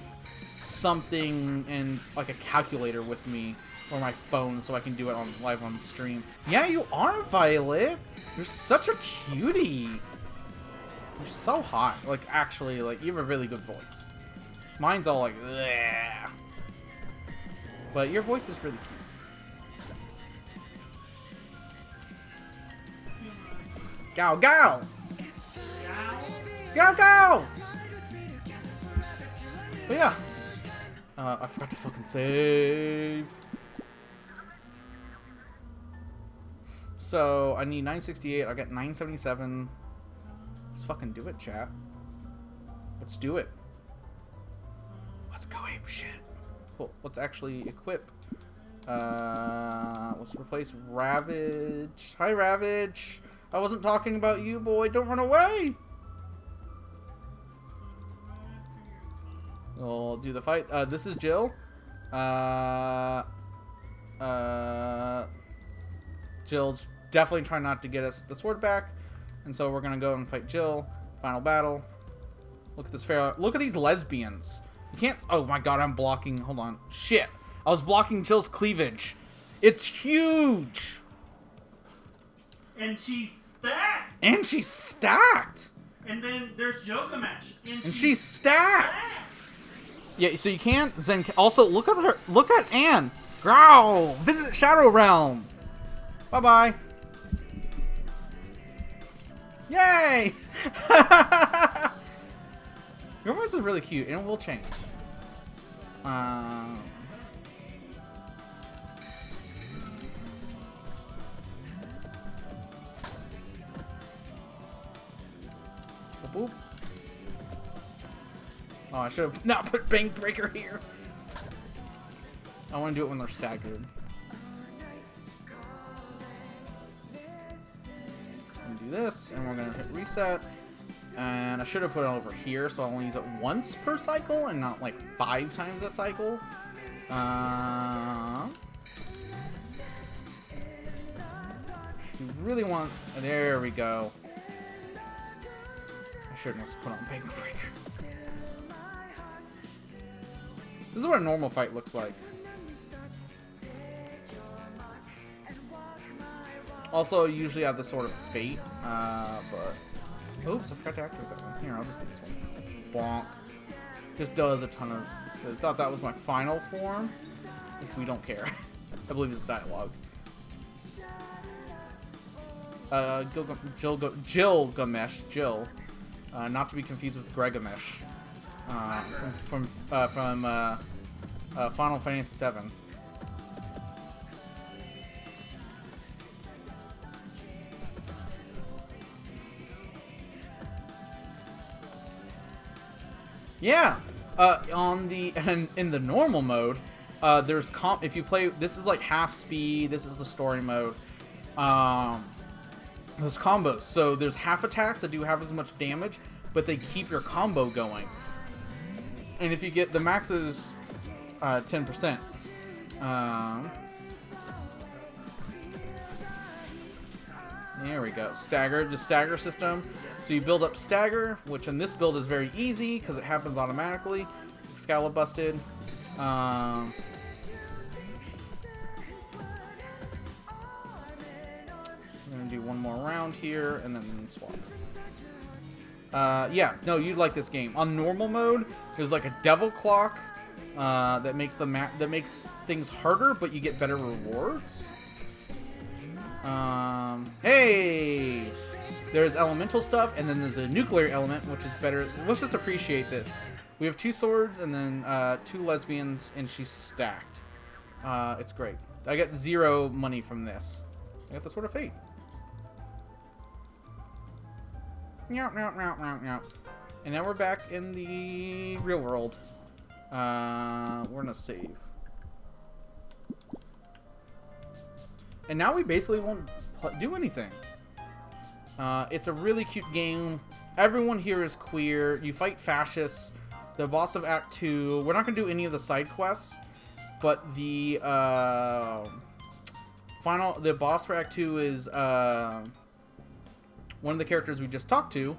something in, like a calculator with me, or my phone, so I can do it on live on stream. Yeah, you are, Violet. You're such a cutie. You're so hot. Like, actually, like, you have a really good voice. Mine's all like, bleh. But your voice is really cute. Go, go! Go, go! But yeah. I forgot to fucking save. So I need 968. I got 977. Let's fucking do it, chat. Let's do it. Let's go ape shit. Cool. Let's actually equip. Let's replace Ravage. Hi, Ravage. I wasn't talking about you, boy. Don't run away. We'll do the fight. This is Jill. Jill's definitely trying not to get us the sword back, and so we're gonna go and fight Jill. Final battle. Look at this fair. Look at these lesbians. You can't. Oh my god, I'm blocking. Hold on. Shit. I was blocking Jill's cleavage. It's huge.
And she's stacked.
And she's stacked.
And then there's Gilgamesh.
And she's stacked. Yeah, so you can't Zen. Also, look at her. Look at Anne. Growl. Visit Shadow Realm. Bye bye. Yay! Your voice is really cute, and it will change. Boop. Oh, I should have not put Bank Breaker here. I want to do it when they're staggered. And do this, and we're gonna hit reset. And I should have put it over here, so I only use it once per cycle and not like 5 times a cycle. You really want. There we go. I shouldn't have put on Bank Breaker. This is what a normal fight looks like. Also, usually I have this sort of fate, but... Oops, I forgot to activate that one. Here, I'll just do this one. Bonk. Just does a ton of... I thought that was my final form. If we don't care. I believe it's dialogue. Gilgamesh. Jill. Not to be confused with Gregamesh. From Final Fantasy VII. Yeah, on the in the normal mode, there's if you play, this is like half speed. This is the story mode. There's combos, so there's half attacks that do have as much damage, but they keep your combo going. And if you get the max is 10%. There we go. Stagger, the stagger system. So you build up stagger, which in this build is very easy because it happens automatically. Excalibur busted. I'm gonna do one more round here and then swap. Yeah, no, you'd like this game. On normal mode, there's like a devil clock that makes things harder, but you get better rewards. Hey! There's elemental stuff, and then there's a nuclear element, which is better. Let's just appreciate this. We have 2 swords, and then 2 lesbians, and she's stacked. It's great. I get 0 money from this. I got the Sword of Fate. And now we're back in the real world. We're gonna save. And now we basically won't do anything. It's a really cute game. Everyone here is queer. You fight fascists. The boss of Act 2. We're not going to do any of the side quests. But the boss for Act 2 is one of the characters we just talked to.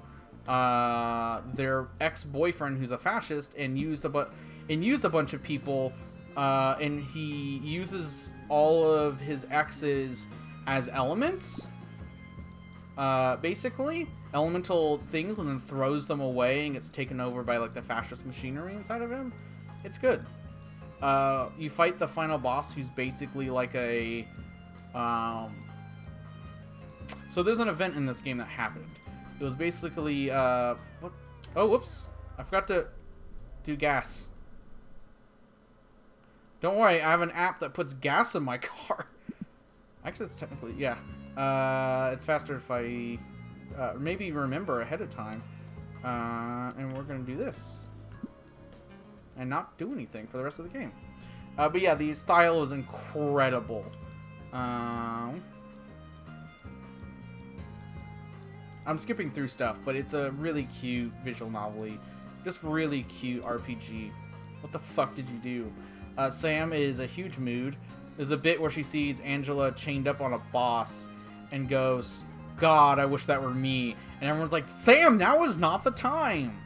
Their ex-boyfriend who's a fascist and used a bunch of people. And he uses all of his exes as elements. Basically elemental things, and then throws them away and gets taken over by like the fascist machinery inside of him. It's good. You fight the final boss, who's basically like a so there's an event in this game that happened. It was basically what? Oh, whoops, I forgot to do gas. Don't worry, I have an app that puts gas in my car. Actually, it's technically, yeah. It's faster if I maybe remember ahead of time. And we're going to do this. And not do anything for the rest of the game. But yeah, the style is incredible. I'm skipping through stuff, but it's a really cute visual novel-y. Just really cute RPG. What the fuck did you do? Sam is a huge mood. There's a bit where she sees Angela chained up on a boss and goes, God, I wish that were me. And everyone's like, Sam, now is not the time.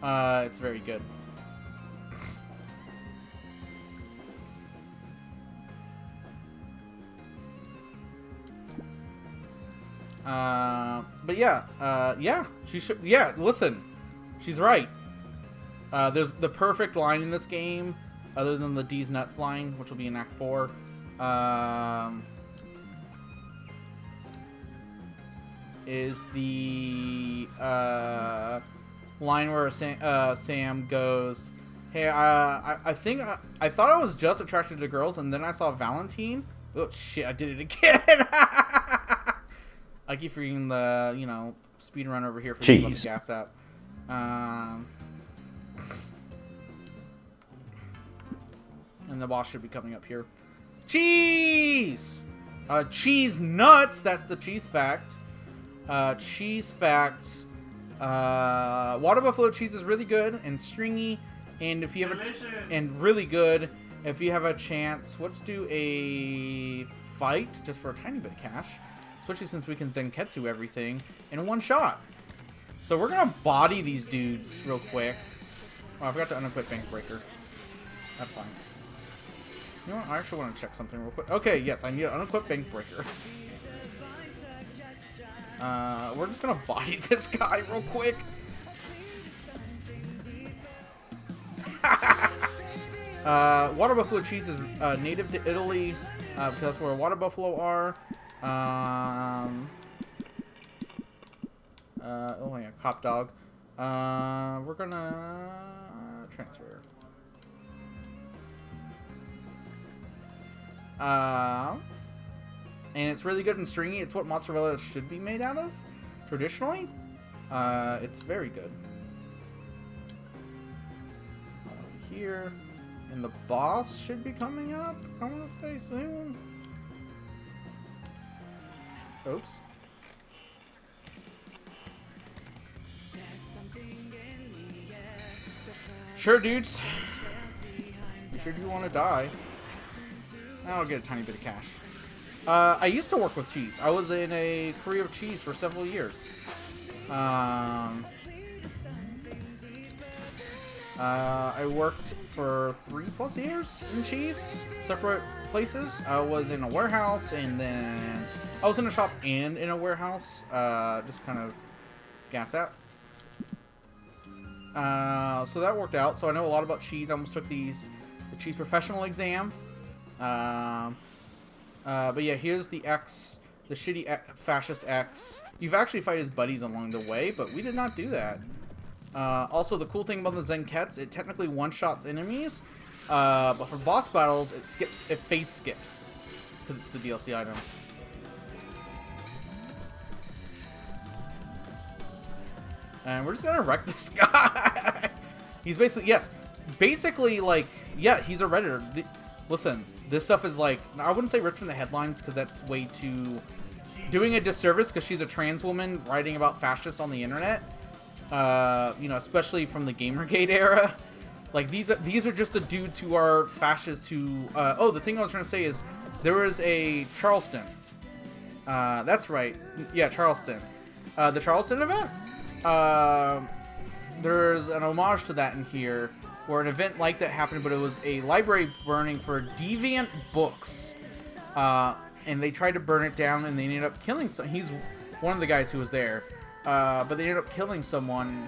It's very good. But yeah, yeah, she should, yeah, listen, she's right. There's the perfect line in this game, other than the D's nuts line, which will be in Act 4. Is the line where Sam goes, hey, I think I thought I was just attracted to girls, and then I saw Valentine. Oh shit, I did it again. I keep forgetting the, you know, speed run over here for the gas app. And the boss should be coming up here. Cheese! Cheese nuts! That's the cheese fact. Cheese fact. Water buffalo cheese is really good and stringy, and if you have and really good. If you have a chance, let's do a fight just for a tiny bit of cash, especially since we can Zenketsu everything in one shot. So we're gonna body these dudes real quick. Oh, I forgot to unequip Bank Breaker. That's fine. You know what? I actually want to check something real quick. Okay, yes, I need to unequip Bank Breaker. We're just gonna body this guy real quick. Water buffalo cheese is native to Italy, because that's where water buffalo are. Oh yeah, cop dog. We're gonna transfer. And it's really good and stringy. It's what mozzarella should be made out of, traditionally. It's very good. Here. And the boss should be coming up, I want to say, soon. Oops. Sure, dudes. You sure do want to die? I'll get a tiny bit of cash. I used to work with cheese. I was in a career of cheese for several years. I worked for 3+ years in cheese, separate places. I was in a warehouse, and then I was in a shop and in a warehouse, just kind of gas out. So that worked out. So I know a lot about cheese. I almost took the cheese professional exam. But yeah, here's the X, the shitty fascist X. You've actually fight his buddies along the way, but we did not do that. Also, the cool thing about the Zenkets, it technically one-shots enemies, but for boss battles, it phase skips, because it's the DLC item. And we're just gonna wreck this guy. He's basically, like, yeah, he's a Redditor. Listen, this stuff is like, I wouldn't say ripped from the headlines, because that's way too doing a disservice, because she's a trans woman writing about fascists on the internet. You know, especially from the Gamergate era. Like, these are just the dudes who are fascists who, oh, the thing I was trying to say is, there was a Charleston. That's right. Yeah, Charleston. The Charleston event? There's an homage to that in here, where an event like that happened, but it was a library burning for deviant books. And they tried to burn it down, and they ended up killing he's one of the guys who was there. But they ended up killing someone.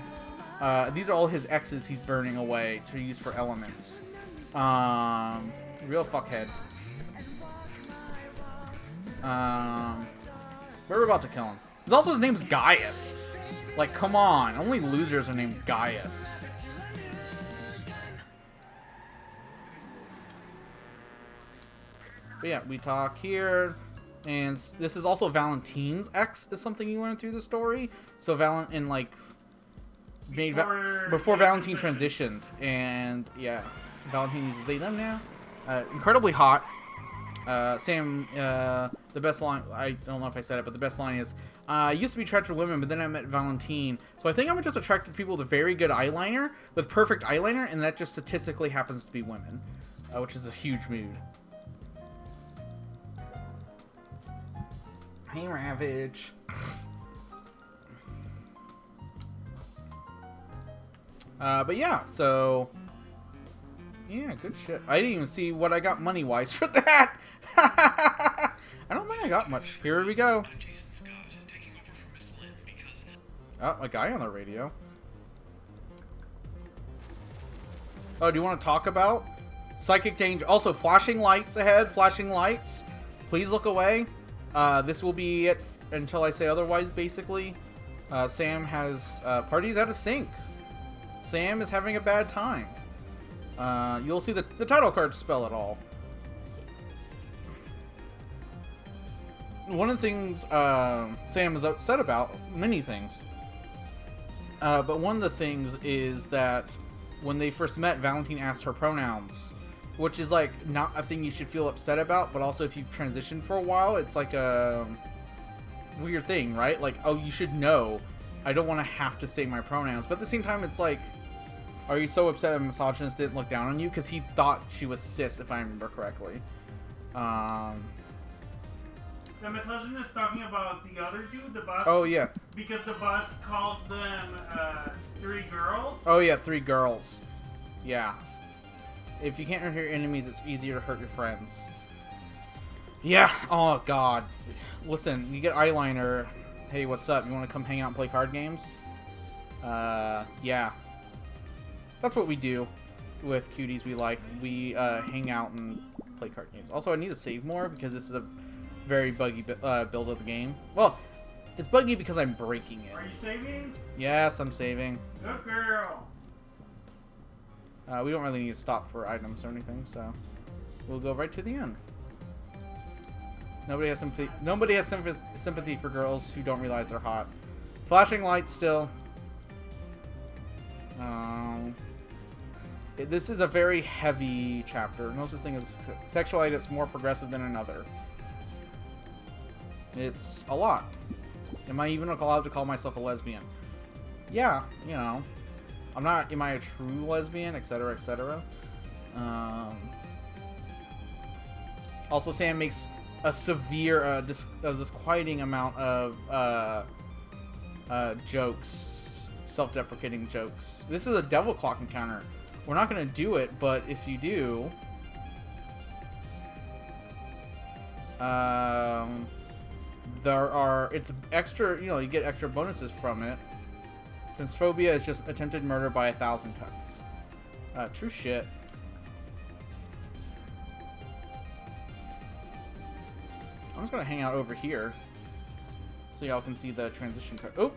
These are all his exes he's burning away to use for elements. Real fuckhead. We're about to kill him. There's also, his name's Gaius. Like, come on. Only losers are named Gaius. But yeah, we talk here. And this is also Valentine's ex is something you learn through the story. So Valentine like made before Valentine transitioned, and yeah, Valentine uses they them now. Incredibly hot. Sam, the best line, I don't know if I said it, but the best line is, I used to be attracted to women, but then I met Valentine. So I think I'm just attracted to people with very good eyeliner, with perfect eyeliner, and that just statistically happens to be women, which is a huge mood. Hey, Ravage. But yeah, so... yeah, good shit. I didn't even see what I got money-wise for that. I don't think I got much. Here we go.
I'm Jason Scott, taking over for Miss Lynn because...
Oh, a guy on the radio. Oh, do you want to talk about psychic danger? Also, flashing lights ahead. Flashing lights. Please look away. This will be it until I say otherwise, basically. Sam has parties out of sync. Sam is having a bad time. You'll see the title card spell it all. One of the things Sam is upset about, many things. But one of the things is that when they first met, Valentine asked her pronouns, which is like not a thing you should feel upset about, but also if you've transitioned for a while, it's like a weird thing, right? Like, oh, you should know. I don't want to have to say my pronouns, but at the same time, it's like, are you so upset a misogynist didn't look down on you? Because he thought she was cis, if I remember correctly.
The misogynist talking about the other dude, the bus.
Oh, yeah.
Because the bus calls them 3 girls.
Oh, yeah, 3 girls. Yeah. If you can't hurt your enemies, it's easier to hurt your friends. Yeah. Oh, God. Listen, you get eyeliner. Hey, what's up? You want to come hang out and play card games? Yeah. That's what we do with cuties we like. We hang out and play card games. Also, I need to save more because this is a very buggy build of the game. Well, it's buggy because I'm breaking it.
Are you saving?
Yes, I'm saving.
Good girl.
We don't really need to stop for items or anything, so we'll go right to the end. Nobody has sympathy. Nobody has sympathy for girls who don't realize they're hot. Flashing lights still. This is a very heavy chapter. No such thing as sexuality that's more progressive than another. It's a lot. Am I even allowed to call myself a lesbian? Yeah, you know. I'm not, am I a true lesbian, etc., etc. Also, Sam makes a severe, disquieting amount of jokes, self-deprecating jokes. This is a devil clock encounter. We're not going to do it, but if you do... it's extra, you know, you get extra bonuses from it. Transphobia is just attempted murder by 1,000 cuts. True shit. I'm just gonna hang out over here so y'all can see the transition card. Oh!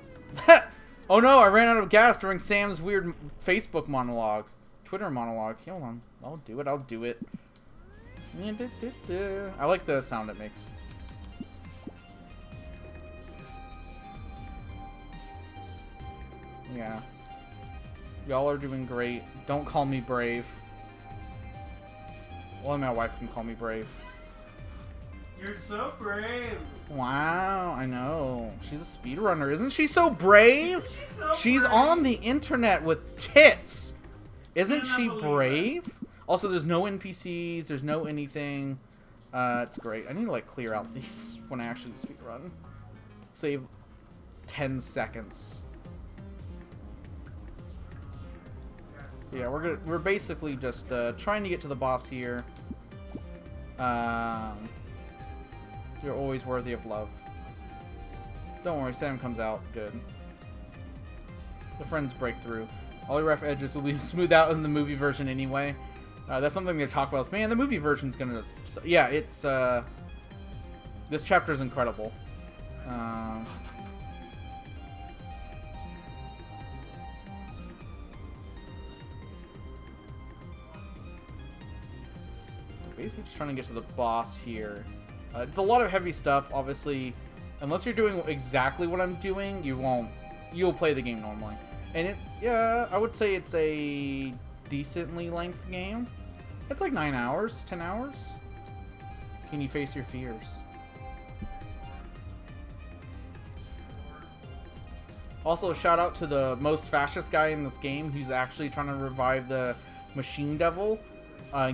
Oh no, I ran out of gas during Sam's weird Facebook monologue. Twitter monologue. Hold on. I'll do it. I like the sound it makes. Yeah. Y'all are doing great. Don't call me brave. Only my wife can call me brave.
You're so brave.
Wow, I know. She's a speedrunner. Isn't she so brave? She's on the internet with tits. Isn't she brave? Also, there's no NPCs. There's no anything. It's great. I need to, like, clear out these when I actually speedrun. Save 10 seconds. Yeah, we're basically just trying to get to the boss here. You're always worthy of love. Don't worry, Sam comes out good. The friends break through. All the rough edges will be smoothed out in the movie version anyway. That's something to talk about. Man, the movie version's gonna... Yeah, it's... This chapter's incredible. Basically just trying to get to the boss here. It's a lot of heavy stuff, obviously. Unless you're doing exactly what I'm doing, you'll play the game normally. And yeah, I would say it's a decently length game. It's like 9 hours, 10 hours. Can you face your fears? Also, shout out to the most fascist guy in this game who's actually trying to revive the Machine Devil.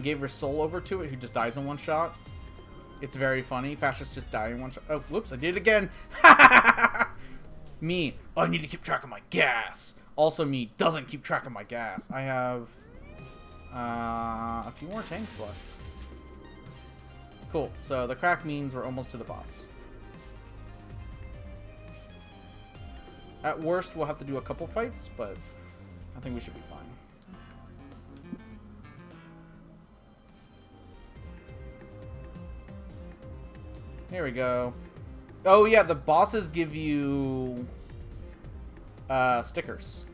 Gave her soul over to it, who just dies in one shot. It's very funny. Fascists just die in one shot. Oh, whoops, I did it again. Me. Oh, I need to keep track of my gas. Also me. Doesn't keep track of my gas. I have a few more tanks left. Cool. So the crack means we're almost to the boss. At worst, we'll have to do a couple fights, but I think we should be fine. Here we go. Oh yeah, the bosses give you stickers.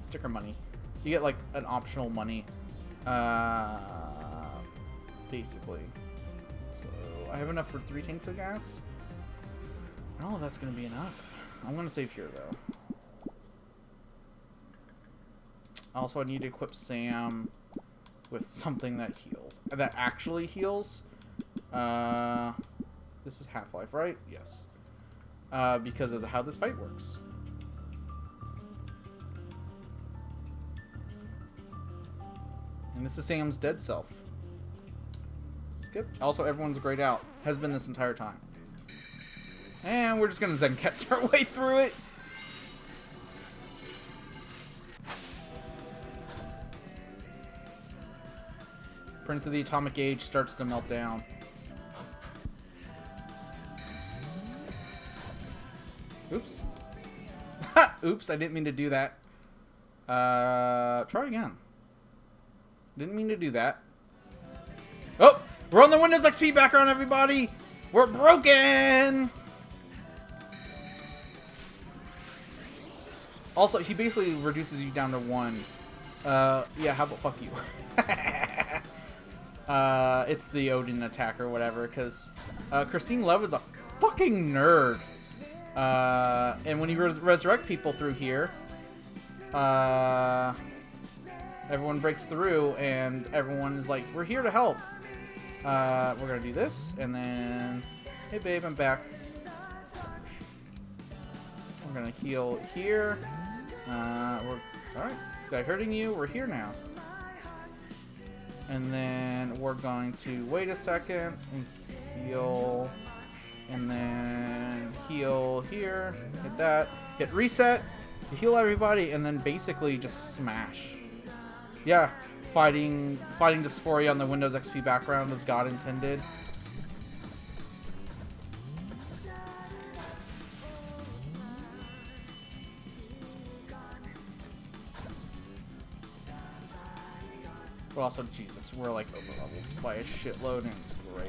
Sticker money. You get like an optional money. Basically. So I have enough for 3 tanks of gas. I don't know if that's gonna be enough. I'm gonna save here though. Also, I need to equip Sam with something that heals. That actually heals. This is Half-Life, right? Yes. Because of how this fight works. And this is Sam's dead self. Skip. Also, everyone's grayed out. Has been this entire time. And we're just gonna Zenketsu our way through it. Prince of the Atomic Age starts to melt down. Oops. Oops, I didn't mean to do that. Try again. Didn't mean to do that. Oh! We're on the Windows XP background, everybody! We're broken! Also, he basically reduces you down to 1. Yeah, how about fuck you? It's the Odin attack or whatever, because Christine Love is a fucking nerd. And when you resurrect people through here, everyone breaks through and everyone is like, we're here to help. We're gonna do this, and then, hey babe, I'm back. We're gonna heal here. Alright, this guy hurting you, we're here now. And then we're going to wait a second and heal. And then heal here. Hit that. Hit reset to heal everybody. And then basically just smash. Yeah. Fighting Dysphoria on the Windows XP background as God intended. But also, Jesus, we're like overleveled by a shitload, and it's great.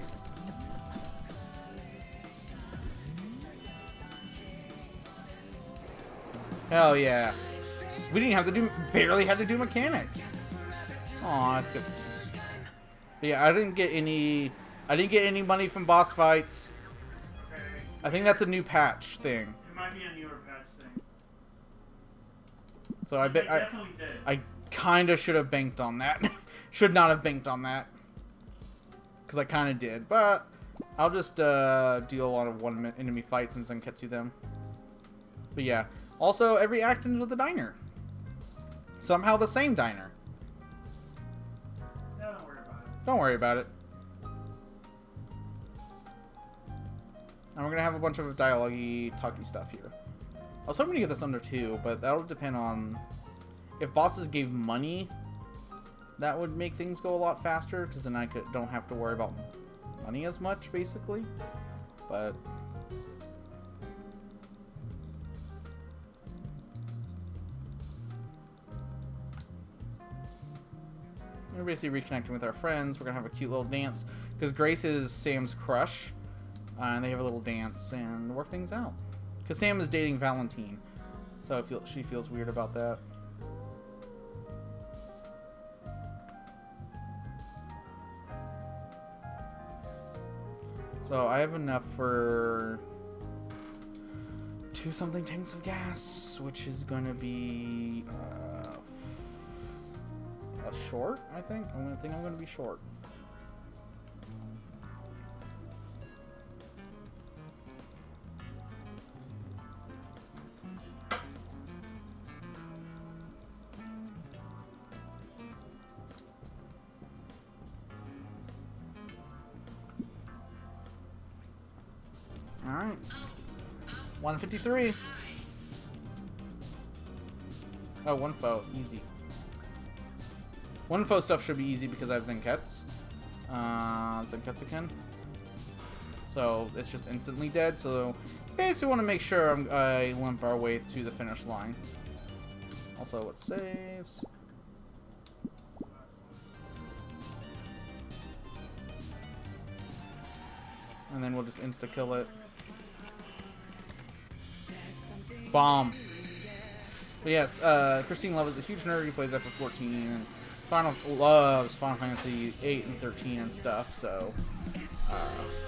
Hell yeah. We didn't have to do, barely had to do mechanics. Aw, that's good. But yeah, I didn't get any money from boss fights.
Okay.
I think that's a new patch thing.
It might be a newer patch thing.
So I bet
It definitely did.
I kind of should have banked on that. Should not have banked on that. Because I kind of did. But I'll just do a lot of one enemy fights and Zenketsu them. But yeah. Also, every act ends with a diner. Somehow the same diner.
Yeah, don't worry about it.
Don't worry about it. And we're going to have a bunch of dialogue-y, talky stuff here. I was hoping to get this under 2, but that'll depend on... If bosses gave money, that would make things go a lot faster, because then I don't have to worry about money as much, basically. But... we're basically reconnecting with our friends. We're going to have a cute little dance, because Grace is Sam's crush. And they have a little dance and work things out. Because Sam is dating Valentine. So she feels weird about that. So So I have enough for 2 something tanks of gas, which is gonna be a short. I think I'm gonna be short. All right. 153. Oh, one foe. Easy. One foe stuff should be easy because I have Zenkets. Zenketsuken. So it's just instantly dead. So basically want to make sure I limp our way to the finish line. Also, it saves. And then we'll just insta-kill it. Bomb. But yes, Christine Love is a huge nerd. He plays FF14 and loves Final Fantasy 8 and 13 and stuff. So,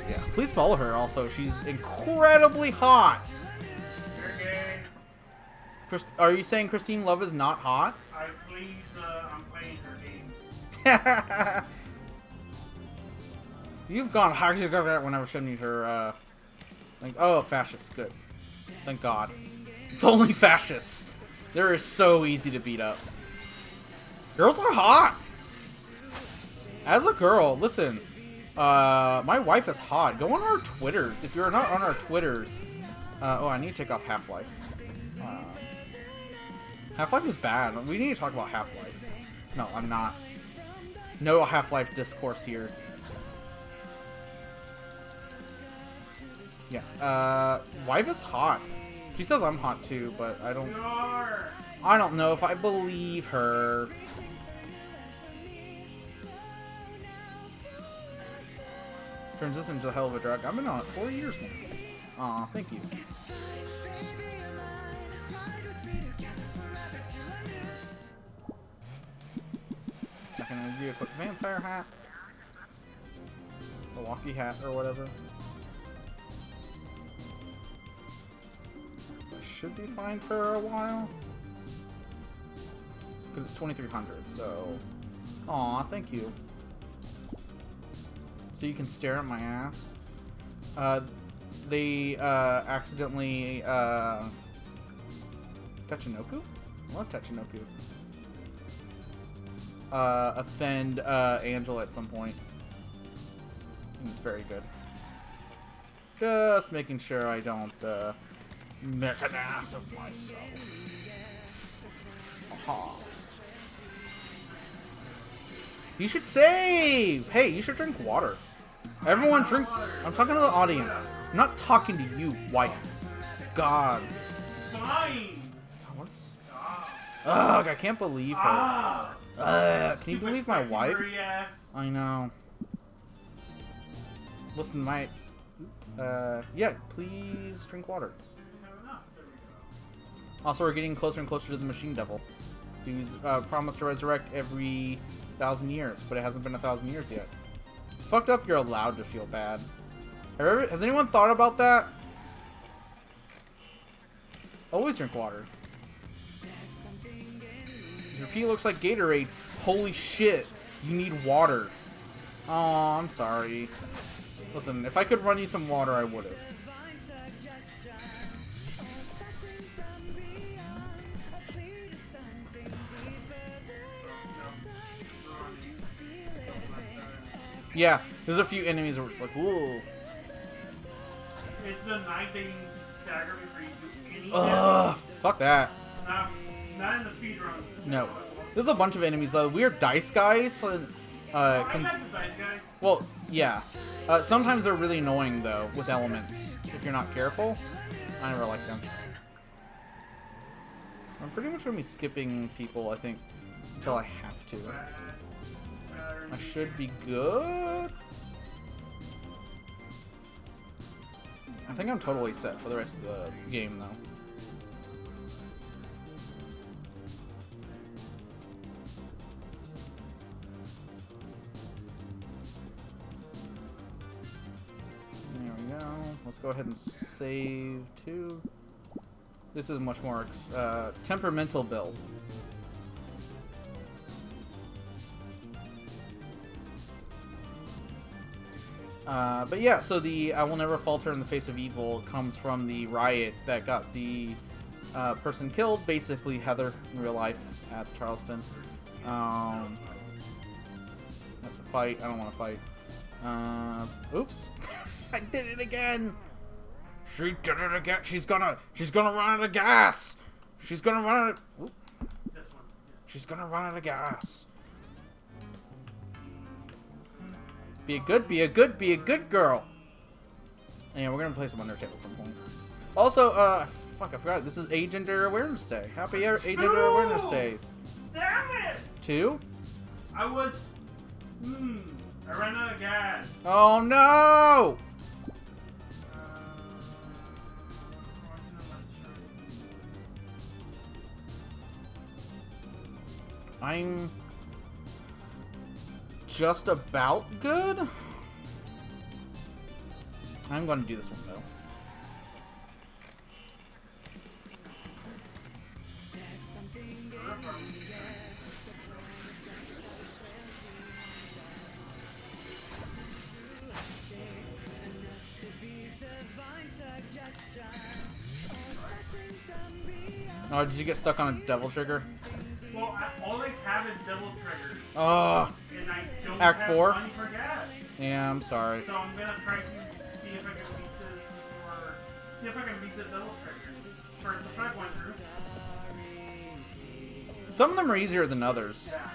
yeah. Please follow her also. She's incredibly hot.
You're gay.
Are you saying Christine Love is not hot?
I'm playing her game.
You've gone hard when I was showing you her, like, oh, fascist. Good. Thank God. It's only fascists. They're so easy to beat up. Girls are hot. As a girl, listen. My wife is hot. Go on our Twitters. If you're not on our Twitters, oh, I need to take off Half-Life. Half-Life is bad. We need to talk about Half-Life. No, I'm not. No Half-Life discourse here. Yeah. Wife is hot. She says I'm hot too, but I don't know if I believe her. Turns this into a hell of a drug. I've been on it 4 years now. Aw, thank you. I can review a quick vampire hat. Milwaukee hat or whatever. Should be fine for a while. Because it's 2300, so... Aw, thank you. So you can stare at my ass. They, accidentally, Tachinoku? I love Tachinoku. Offend, Angela at some point. And it's very good. Just making sure I don't, make an ass of myself. Aha. You should save! Hey, you should drink water. Everyone drink... I'm talking to the audience. I'm not talking to you, wife. God.
Fine.
What's... Ugh, I can't believe her. Can you believe my wife? I know. Listen, my... yeah, please drink water. Also, we're getting closer and closer to the Machine Devil. He's promised to resurrect every 1,000 years, but it hasn't been 1,000 years yet. It's fucked up you're allowed to feel bad. Has anyone thought about that? Always drink water. Your pee looks like Gatorade. Holy shit. You need water. Oh, I'm sorry. Listen, if I could run you some water, I would've. Yeah, there's a few enemies where it's like, ooh.
It's the night they stagger before you do anything.
Ugh, fuck that.
Not in the speedrun.
No. There's a bunch of enemies, though. Weird dice guys.
I like the dice guys.
Well, yeah. Sometimes they're really annoying, though, with elements. If you're not careful. I never like them. I'm pretty much going to be skipping people, I think, until I have to. I should be good. I think I'm totally set for the rest of the game, though. let's go ahead and save to. This is much more temperamental build. But yeah, so the I will never falter in the face of evil comes from the riot that got the person killed, basically Heather in real life at Charleston. That's a fight. I don't want to fight. Oops. I did it again. She did it again. She's gonna run out of gas. She's gonna run out of... Oop. She's gonna run out of gas. Be a good girl. And we're gonna play some Undertale at some point. Also, fuck, I forgot. This is Agender Awareness Day. Happy Agender Awareness Days.
Damn it!
2?
I was. I ran out of gas.
Oh no! I'm just about good. I'm going to do this one though. Oh, did you get stuck on a devil trigger?
Well, all I have is devil triggers.
Oh.
And I don't
Act
have
4?
money for gas.
Yeah, I'm sorry.
So I'm gonna try to see if I can beat this before. See if I can beat the devil triggers. First, the first one through.
Some of them are easier than others.
Yeah.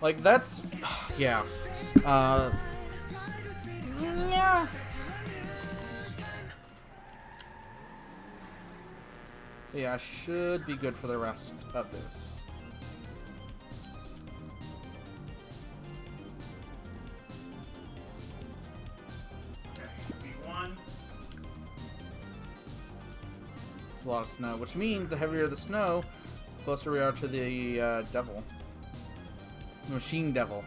Like, that's... yeah. Yeah. Yeah, I should be good for the rest of this.
Okay, B1.
There's a lot of snow, which means the heavier the snow, the closer we are to the devil. The machine devil.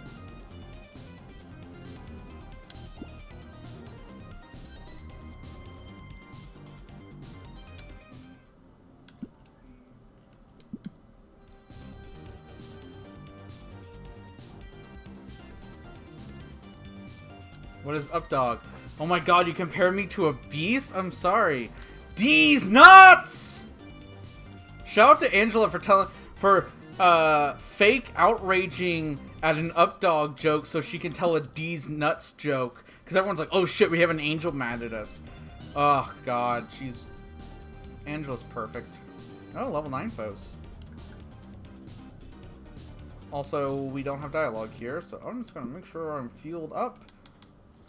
What is up, dog? Oh my god, you compare me to a beast? I'm sorry. D's nuts! Shout out to Angela for fake outraging at an updog joke so she can tell a D's nuts joke. Because everyone's like, oh shit, we have an angel mad at us. Oh god, Angela's perfect. Oh, level 9 foes. Also, we don't have dialogue here, so I'm just gonna make sure I'm fueled up.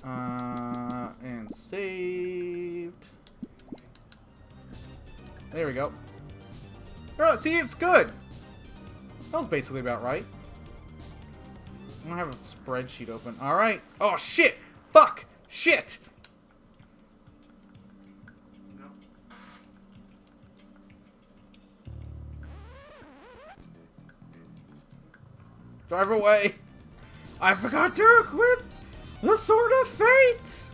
And saved. There we go. Oh, see, it's good. That was basically about right. I don't have a spreadsheet open. Alright. Oh, shit! Fuck! Shit!
Nope.
Drive away! I forgot to equip the Sword of Fate!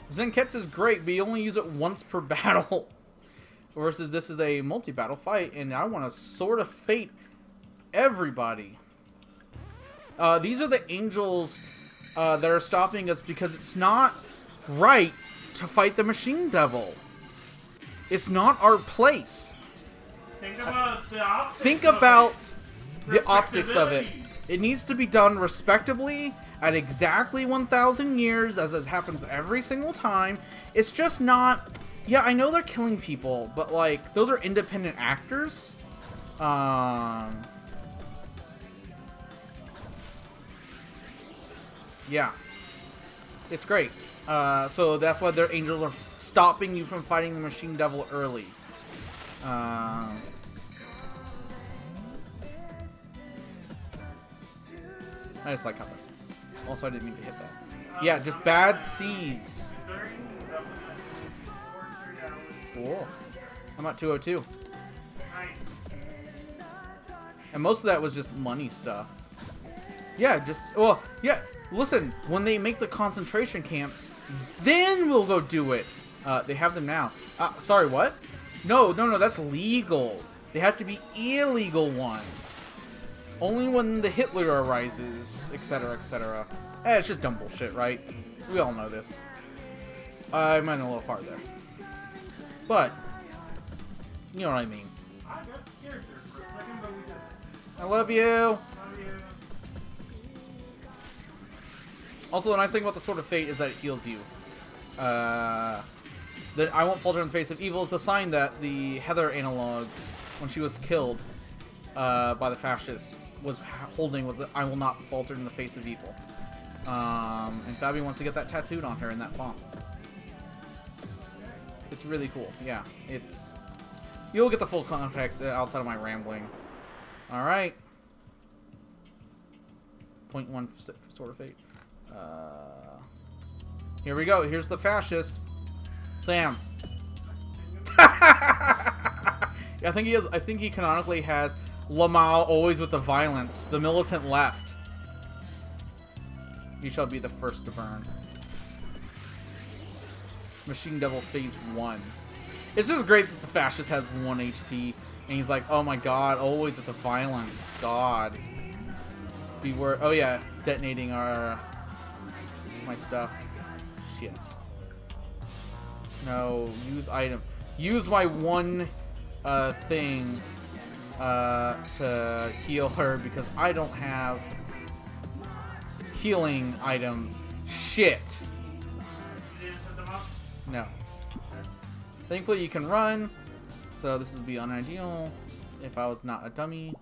Zenketsu is great, but you only use it once per battle. Versus this is a multi-battle fight, and I want to Sword of Fate everybody. These are the angels that are stopping us because it's not right to fight the Machine Devil. It's not our place.
Think about the optics.
Think
of
about
it.
the optics of it.
Respectability.
It needs to be done respectably at exactly 1,000 years, as it happens every single time. It's just not... Yeah, I know they're killing people, but, like, those are independent actors. Yeah. It's great. So that's why their angels are stopping you from fighting the Machine Devil early. I just like how that sounds. Also, I didn't mean to hit that. Yeah, just bad seeds. Cool. I'm at 202.
Nice.
And most of that was just money stuff. Yeah, just, well, yeah, listen, when they make the concentration camps, then we'll go do it. They have them now. Sorry, what? No, that's legal. They have to be illegal ones. Only when the Hitler arises, etc., etc. It's just dumb bullshit, right? We all know this. I went a little far there. But, you know what I mean.
I got scared there for a second, but we did it.
I love you!
Love you.
Also, the nice thing about the Sword of Fate is that it heals you. That I won't falter in the face of evil is the sign that the Heather analog, when she was killed by the fascists, was holding was that I will not falter in the face of evil. And Fabi wants to get that tattooed on her in that font. It's really cool. Yeah, it's... You'll get the full context outside of my rambling. Alright. 0.1 Sword of Fate. Here we go. Here's the fascist. Sam. I think he canonically has Lamau always with the violence. The militant left. You shall be the first to burn. Machine Devil Phase 1. It's just great that the fascist has 1 HP. And he's like, oh my god, always with the violence. God. Beware. Oh yeah, detonating our... my stuff. Shit. No, use item. Use my one thing to heal her because I don't have healing items. Shit.
You didn't set them up?
No. Thankfully you can run, so this would be unideal if I was not a dummy.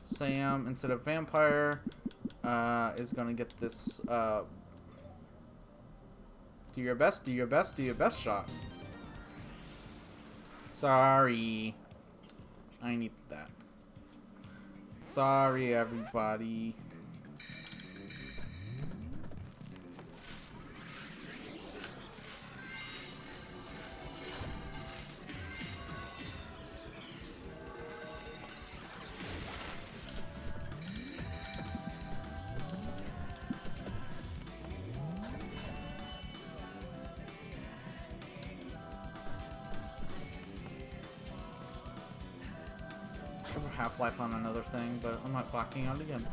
Sam, instead of vampire, is gonna get this, do your best, do your best, do your best shot. Sorry. I need that. Sorry, everybody. Half-life on another thing, but I'm not backing out again.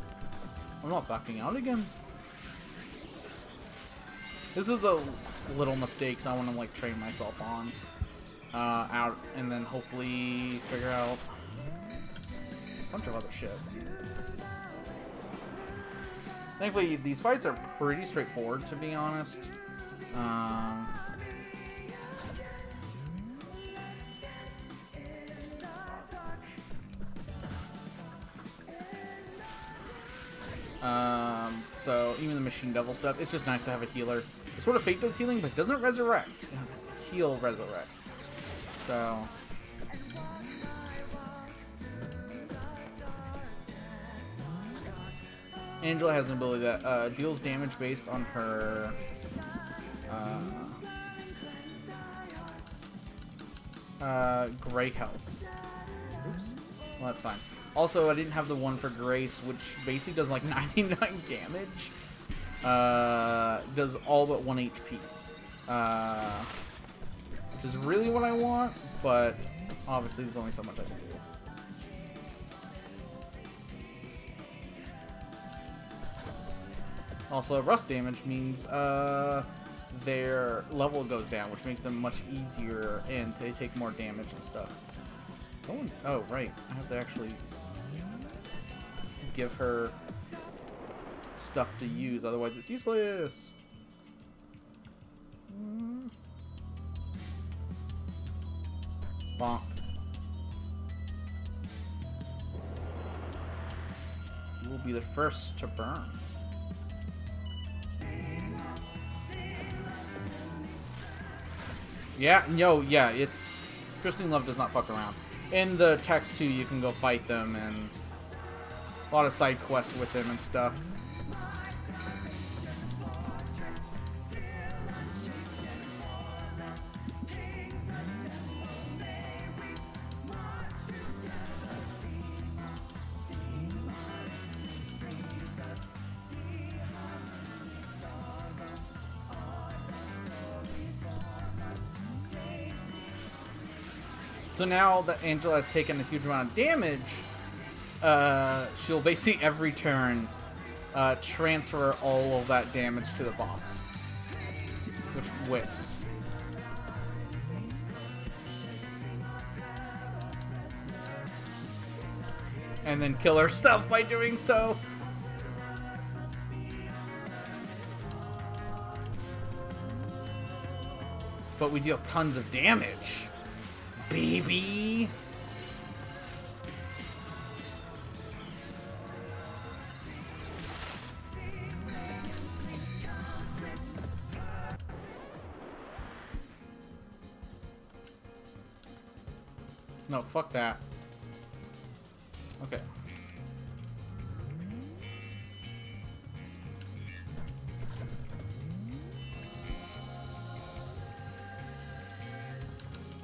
I'm not backing out again. This is the little mistakes I want to like train myself on out, and then hopefully figure out a bunch of other shit. Thankfully, these fights are pretty straightforward, to be honest. So even the Machine Devil stuff, it's just nice to have a healer. The Sword of Fate does healing, but it doesn't resurrect. Heal resurrects. So Angela has an ability that deals damage based on her gray health. Oops. Well, that's fine. Also, I didn't have the one for Grace, which basically does like 99 damage. Does all but 1 HP. Which is really what I want, but obviously there's only so much I can do. Also, rust damage means their level goes down, which makes them much easier and they take more damage and stuff. Oh, right. I have to actually give her stuff to use, otherwise it's useless. Bonk. You will be the first to burn. Yeah, no, yeah, it's... Christine Love does not fuck around. In the text, too, you can go fight them, and a lot of side quests with them and stuff. So now that Angela has taken a huge amount of damage, she'll basically every turn transfer all of that damage to the boss, which whips. And then kill herself by doing so. But we deal tons of damage. Baby! No, fuck that. Okay.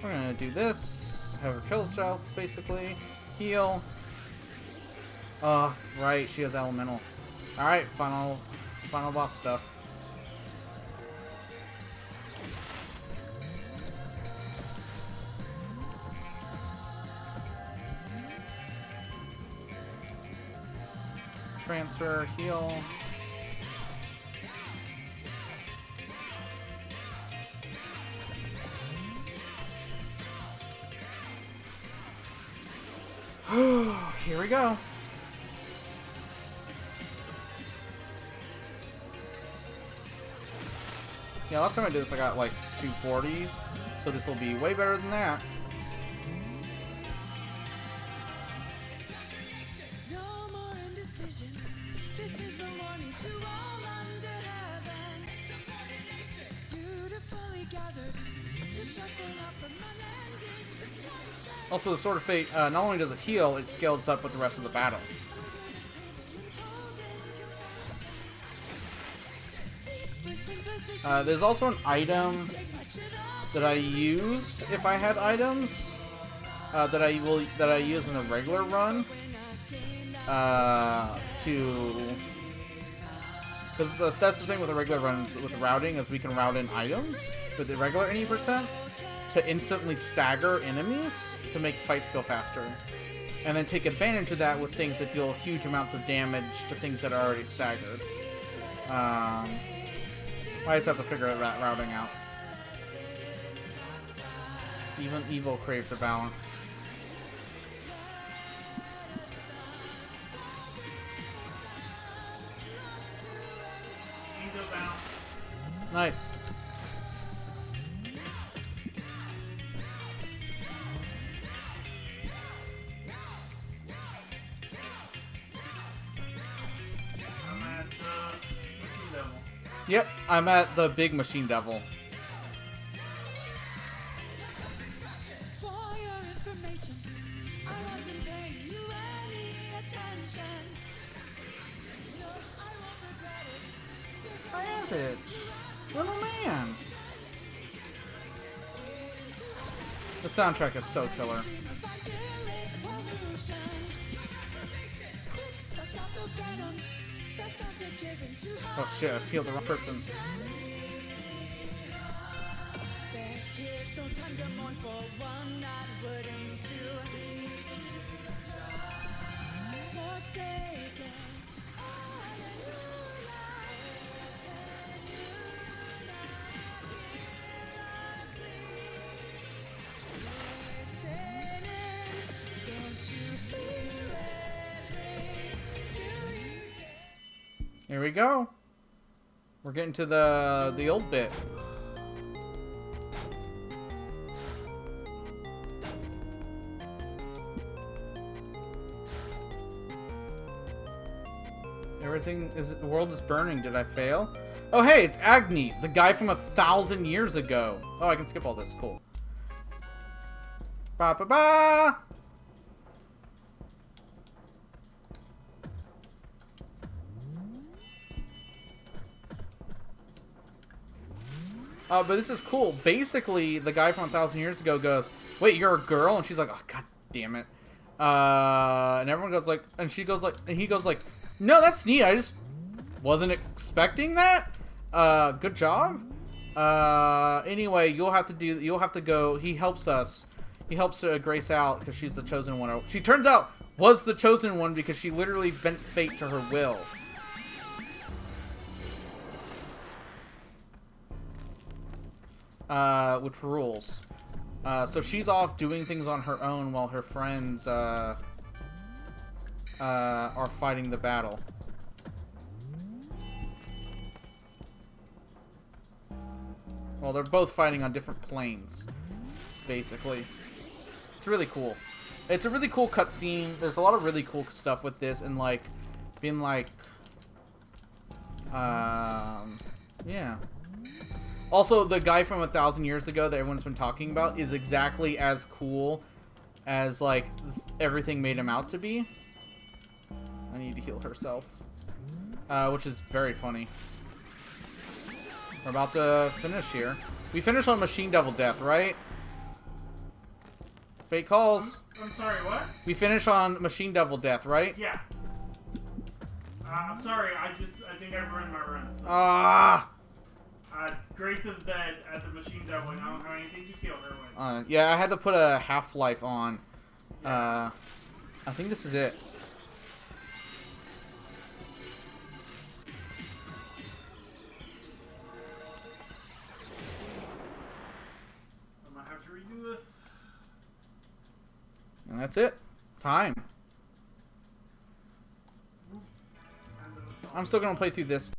We're gonna do this. Have her kill herself, basically. Heal. Right, she has elemental. Alright, final boss stuff. Transfer, heal. Here we go. Yeah, last time I did this I got like 240, so this will be way better than that.
No more indecision. This is a warning to all under heaven. Dutifully gathered to shuffle up the unending.
Also, the Sword of Fate, not only does it heal, it scales up with the rest of the battle. There's also an item that I used if I had items that I use in a regular run because that's the thing with the regular runs with routing is we can route in items with the regular any percent to instantly stagger enemies to make fights go faster, and then take advantage of that with things that deal huge amounts of damage to things that are already staggered. I just have to figure that routing out. Even evil craves a balance.
Angel down.
Nice.
I'm at machine level.
Yep, I'm at the big machine devil.
For your information, I wasn't paying you any attention. No, I won't regret it.
Savage. Little man. The soundtrack is so killer. Oh shit, I just healed the wrong person. Here we go. We're getting to the old bit. The world is burning. Did I fail? Oh hey, it's Agni, the guy from 1,000 years ago. Oh, I can skip all this. Cool. Ba ba ba. But this is cool. Basically, the guy from 1,000 years ago goes, "Wait, you're a girl?" And she's like, "Oh, god damn it!" And everyone goes like, and she goes like, and he goes like, "No, that's neat. I just wasn't expecting that. Good job." Anyway, you'll have to go. He helps us. he helps Grace out because she's the chosen one. She turns out was the chosen one because she literally bent fate to her will. Which rules. So she's off doing things on her own while her friends are fighting the battle. Well, they're both fighting on different planes, basically. It's really cool. It's a really cool cutscene. There's a lot of really cool stuff with this, and like being like, yeah. Also, the guy from 1,000 years ago that everyone's been talking about is exactly as cool as like everything made him out to be. I need to heal herself, which is very funny. We're about to finish here. We finished on Machine Devil Death, right? Fate calls.
I'm sorry, what?
We finish on Machine Devil Death, right?
Yeah. I'm sorry, I think I ruined my run. So.
Ah.
Grace is dead at the Machine Devil, and I don't have anything to kill her with.
Yeah, I had to put a Half-Life on. I think this is it.
I might have to redo this.
And that's it. Time. I'm still gonna play through this